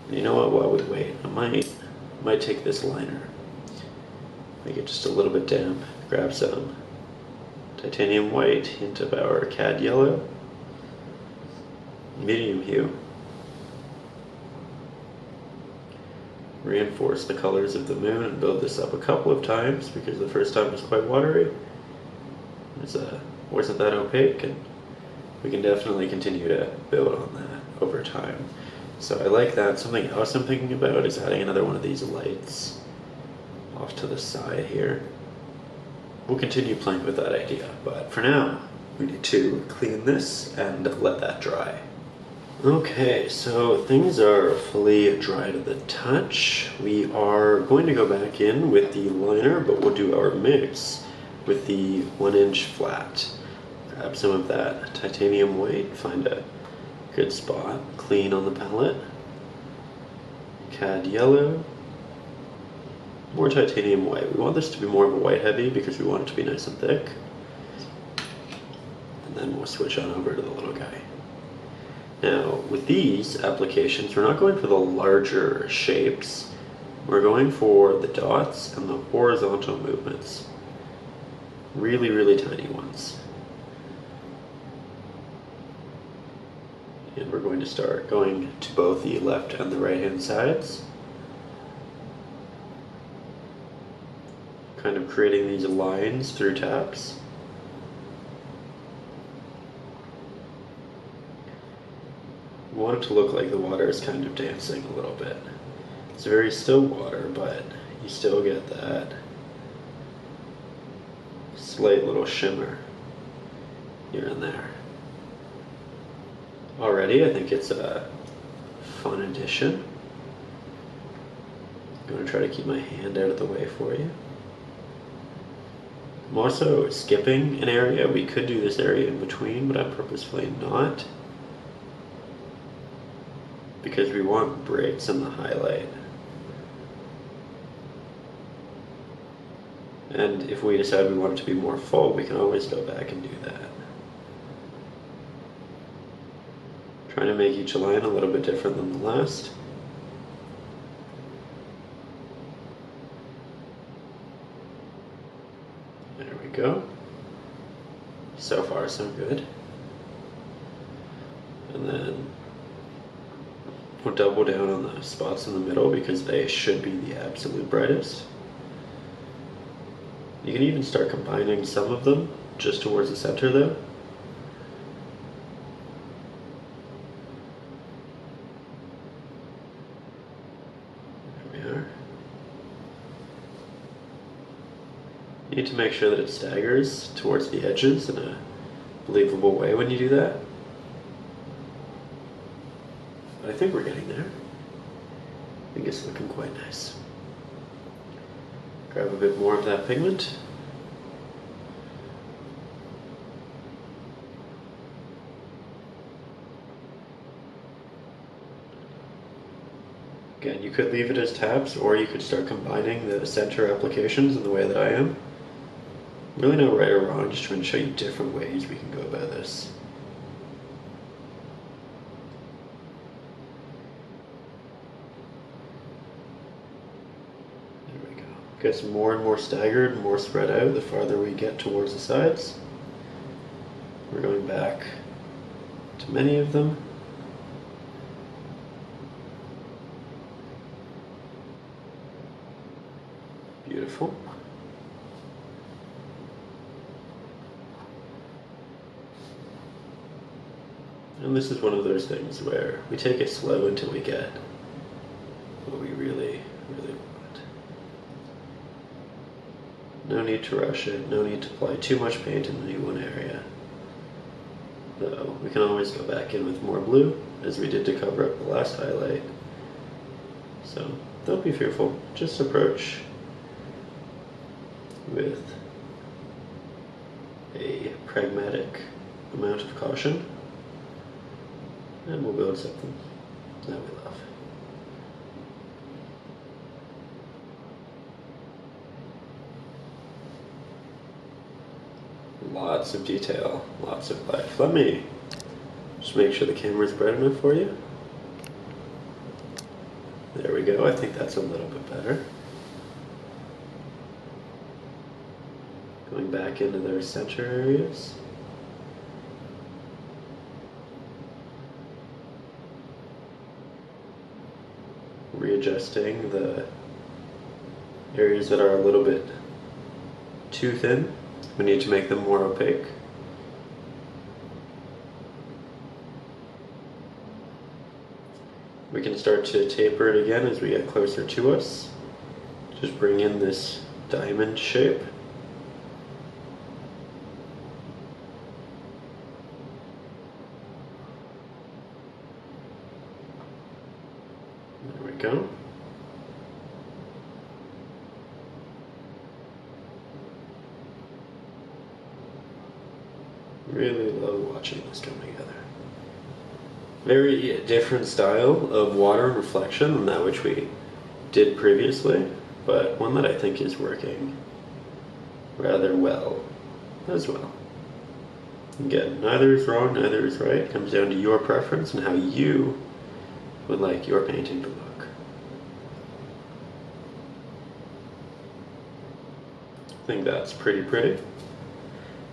S2: And you know what, while we wait, I might take this liner, make it just a little bit damp, grab some Titanium White, hint of our Cad Yellow, medium hue. Reinforce the colors of the moon and build this up a couple of times because the first time was quite watery. It wasn't that opaque, and we can definitely continue to build on that over time. So I like that. Something else I'm thinking about is adding another one of these lights off to the side here. We'll continue playing with that idea, but for now, we need to clean this and let that dry. Okay, so things are fully dry to the touch. We are going to go back in with the liner, but we'll do our mix with the 1-inch flat. Grab some of that Titanium White, find a good spot, clean on the palette. Cad Yellow. More Titanium White. We want this to be more of a white heavy because we want it to be nice and thick. And then we'll switch on over to the little guy. Now, with these applications, we're not going for the larger shapes. We're going for the dots and the horizontal movements. Really, really tiny ones. And we're going to start going to both the left and the right hand sides. Kind of creating these lines through taps. We want it to look like the water is kind of dancing a little bit. It's very still water, but you still get that slight little shimmer here and there. Already, I think it's a fun addition. I'm going to try to keep my hand out of the way for you. I'm also skipping an area. We could do this area in between, but I'm purposefully not, because we want breaks in the highlight. And if we decide we want it to be more full, we can always go back and do that. Trying to make each line a little bit different than the last. There we go. So far, so good. And then we'll double down on the spots in the middle because they should be the absolute brightest. You can even start combining some of them just towards the center though. You need to make sure that it staggers towards the edges in a believable way when you do that. But I think we're getting there. I think it's looking quite nice. Grab a bit more of that pigment. Again, you could leave it as tabs, or you could start combining the center applications in the way that I am. Really no right or wrong, just trying to show you different ways we can go about this. There we go. Gets more and more staggered, more spread out the farther we get towards the sides. We're going back to many of them. Beautiful. And this is one of those things where we take it slow until we get what we really, really want. No need to rush it, no need to apply too much paint in any one area. Though we can always go back in with more blue, as we did to cover up the last highlight. So don't be fearful, just approach with a pragmatic amount of caution. And we'll build something that we love. Lots of detail, lots of life. Let me just make sure the camera's bright enough for you. There we go, I think that's a little bit better. Going back into their center areas. Readjusting the areas that are a little bit too thin. We need to make them more opaque. We can start to taper it again as we get closer to us. Just bring in this diamond shape. There we go. Really love watching this come together. Very different style of water and reflection than that which we did previously, but one that I think is working rather well as well. Again, neither is wrong, neither is right. It comes down to your preference and how you would like your painting to look. I think that's pretty.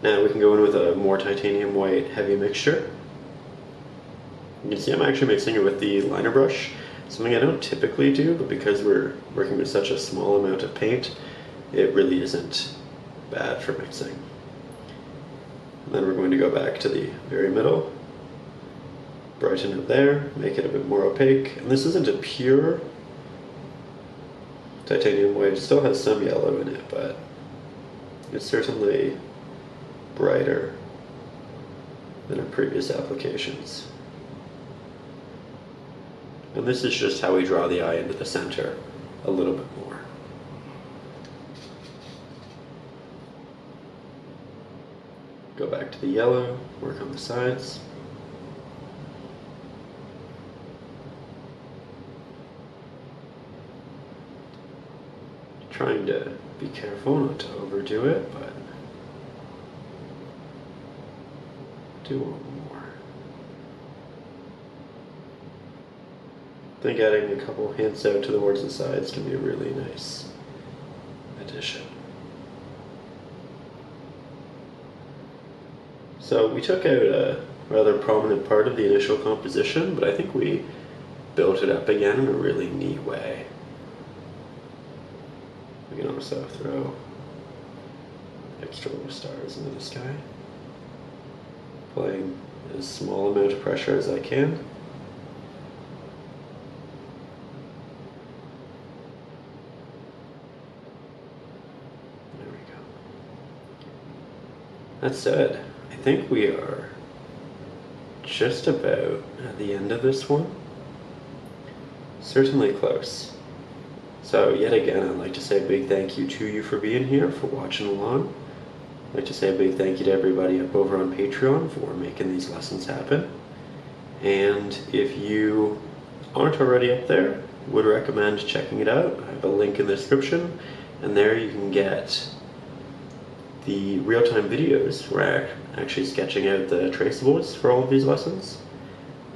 S2: Now we can go in with a more titanium white heavy mixture. You can see I'm actually mixing it with the liner brush, something I don't typically do, but because we're working with such a small amount of paint, it really isn't bad for mixing. And then we're going to go back to the very middle, brighten it there, make it a bit more opaque. And this isn't a pure titanium white, it still has some yellow in it, but it's certainly brighter than our previous applications. And this is just how we draw the eye into the center a little bit more. Go back to the yellow, work on the sides. Trying to be careful not to overdo it, but do one more. I think adding a couple hints out towards the sides can be a really nice addition. So we took out a rather prominent part of the initial composition, but I think we built it up again in a really neat way. We can also throw extra little stars into the sky, applying as small amount of pressure as I can. There we go. That said, I think we are just about at the end of this one. Certainly close. So yet again, I'd like to say a big thank you to you for being here, for watching along. I'd like to say a big thank you to everybody up over on Patreon for making these lessons happen. And if you aren't already up there, would recommend checking it out. I have a link in the description, and there you can get the real-time videos where I'm actually sketching out the traceables for all of these lessons.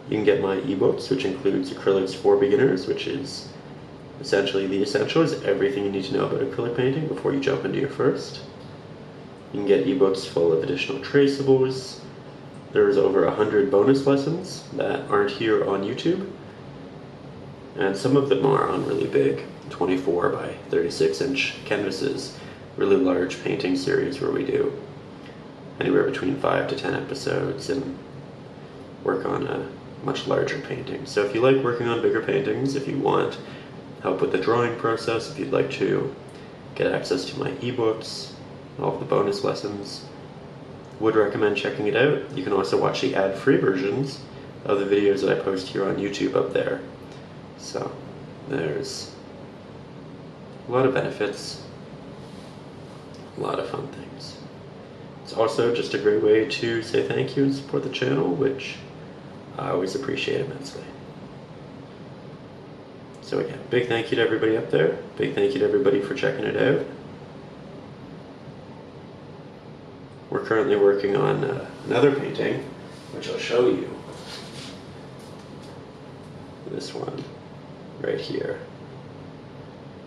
S2: You can get my ebooks, which includes Acrylics for Beginners, which is essentially the essentials, everything you need to know about acrylic painting before you jump into your first. You can get ebooks full of additional traceables. There's over 100 bonus lessons that aren't here on YouTube. And some of them are on really big 24 by 36 inch canvases, really large painting series where we do anywhere between 5 to 10 episodes and work on a much larger painting. So if you like working on bigger paintings, if you want help with the drawing process, if you'd like to get access to my ebooks, all of the bonus lessons, would recommend checking it out. You can also watch the ad-free versions of the videos that I post here on YouTube up there. So there's a lot of benefits, a lot of fun things. It's also just a great way to say thank you and support the channel, which I always appreciate immensely. So again, big thank you to everybody up there. Big thank you to everybody for checking it out. We're currently working on another painting, which I'll show you. This one right here.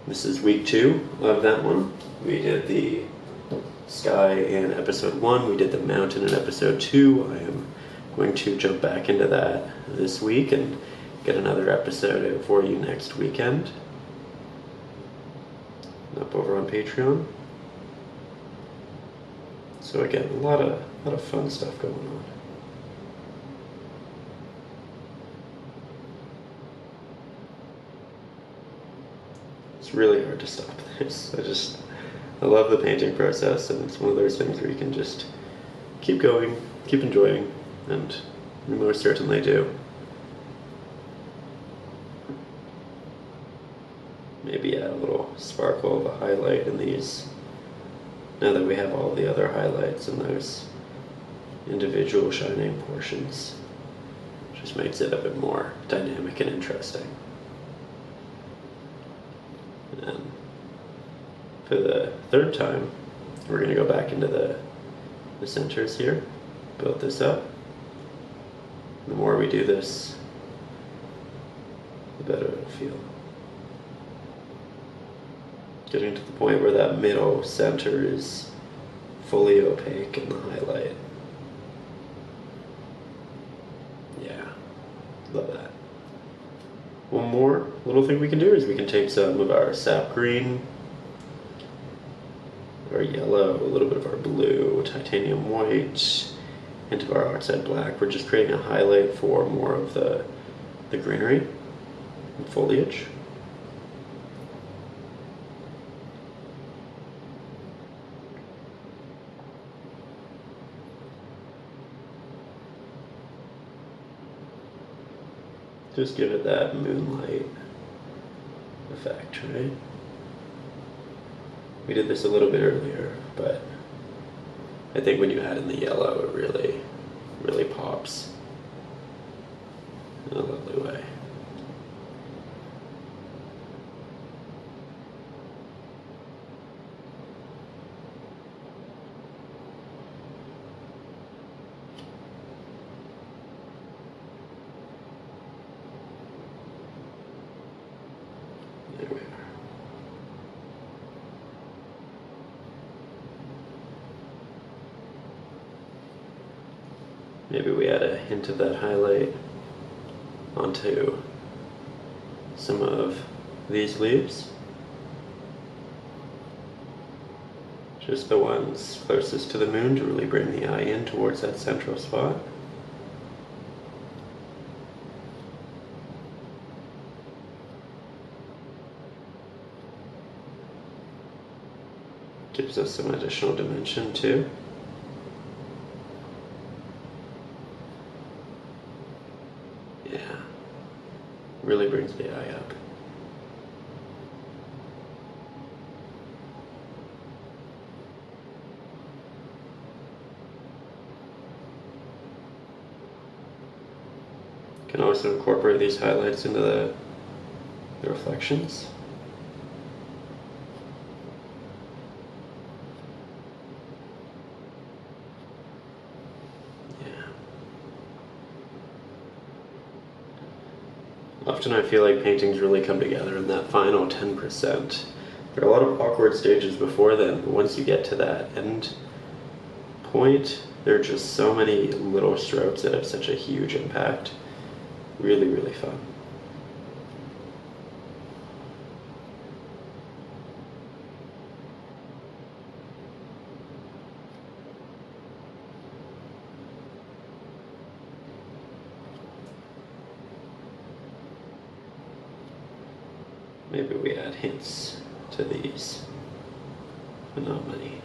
S2: This is week 2 of that one. We did the sky in episode 1. We did the mountain in episode 2. I am going to jump back into that this week and get another episode out for you next weekend. Up over on Patreon. So again, a lot of fun stuff going on. It's really hard to stop this. I love the painting process, and it's one of those things where you can just keep going, keep enjoying, and we most certainly do. Maybe add a little sparkle of a highlight in these, now that we have all the other highlights in those individual shining portions. Just makes it a bit more dynamic and interesting. And for the third time, we're going to go back into the centers here, build this up. The more we do this, the better it'll feel. Getting to the point where that middle center is fully opaque in the highlight. Yeah, love that. One more little thing we can do is we can take some of our Sap Green, our yellow, a little bit of our blue, titanium white, into our Oxide Black. We're just creating a highlight for more of the greenery and foliage. Just give it that moonlight effect, right? We did this a little bit earlier, but I think when you add in the yellow, it really pops in a lovely way. There we are. Maybe we add a hint of that highlight onto some of these leaves. Just the ones closest to the moon to really bring the eye in towards that central spot. Gives us some additional dimension too. Yeah, really brings the eye up. Can also incorporate these highlights into the reflections. Often I feel like paintings really come together in that final 10%. There are a lot of awkward stages before then, but once you get to that end point, there are just so many little strokes that have such a huge impact. Really, really fun. Maybe we add hints to these, but not many.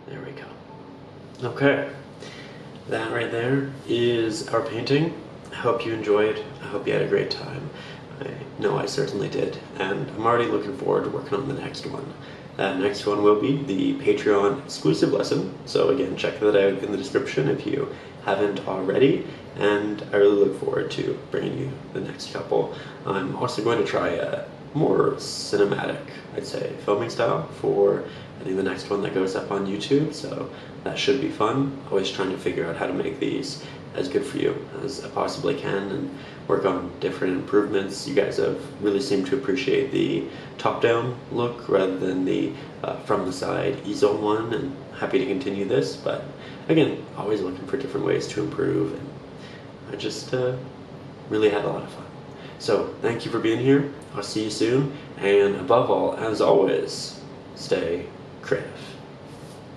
S2: There we go. Okay, that right there is our painting. I hope you enjoyed. I hope you had a great time. I know I certainly did, and I'm already looking forward to working on the next one. That next one will be the Patreon exclusive lesson, so again, check that out in the description if you haven't already, and I really look forward to bringing you the next couple. I'm also going to try a more cinematic, I'd say, filming style for I think the next one that goes up on YouTube, so that should be fun. Always trying to figure out how to make these as good for you as I possibly can and work on different improvements. You guys have really seemed to appreciate the top-down look rather than the from the side easel one, and happy to continue this, but again, always looking for different ways to improve, and I just really had a lot of fun. So thank you for being here. I'll see you soon, and above all, as always, stay creative.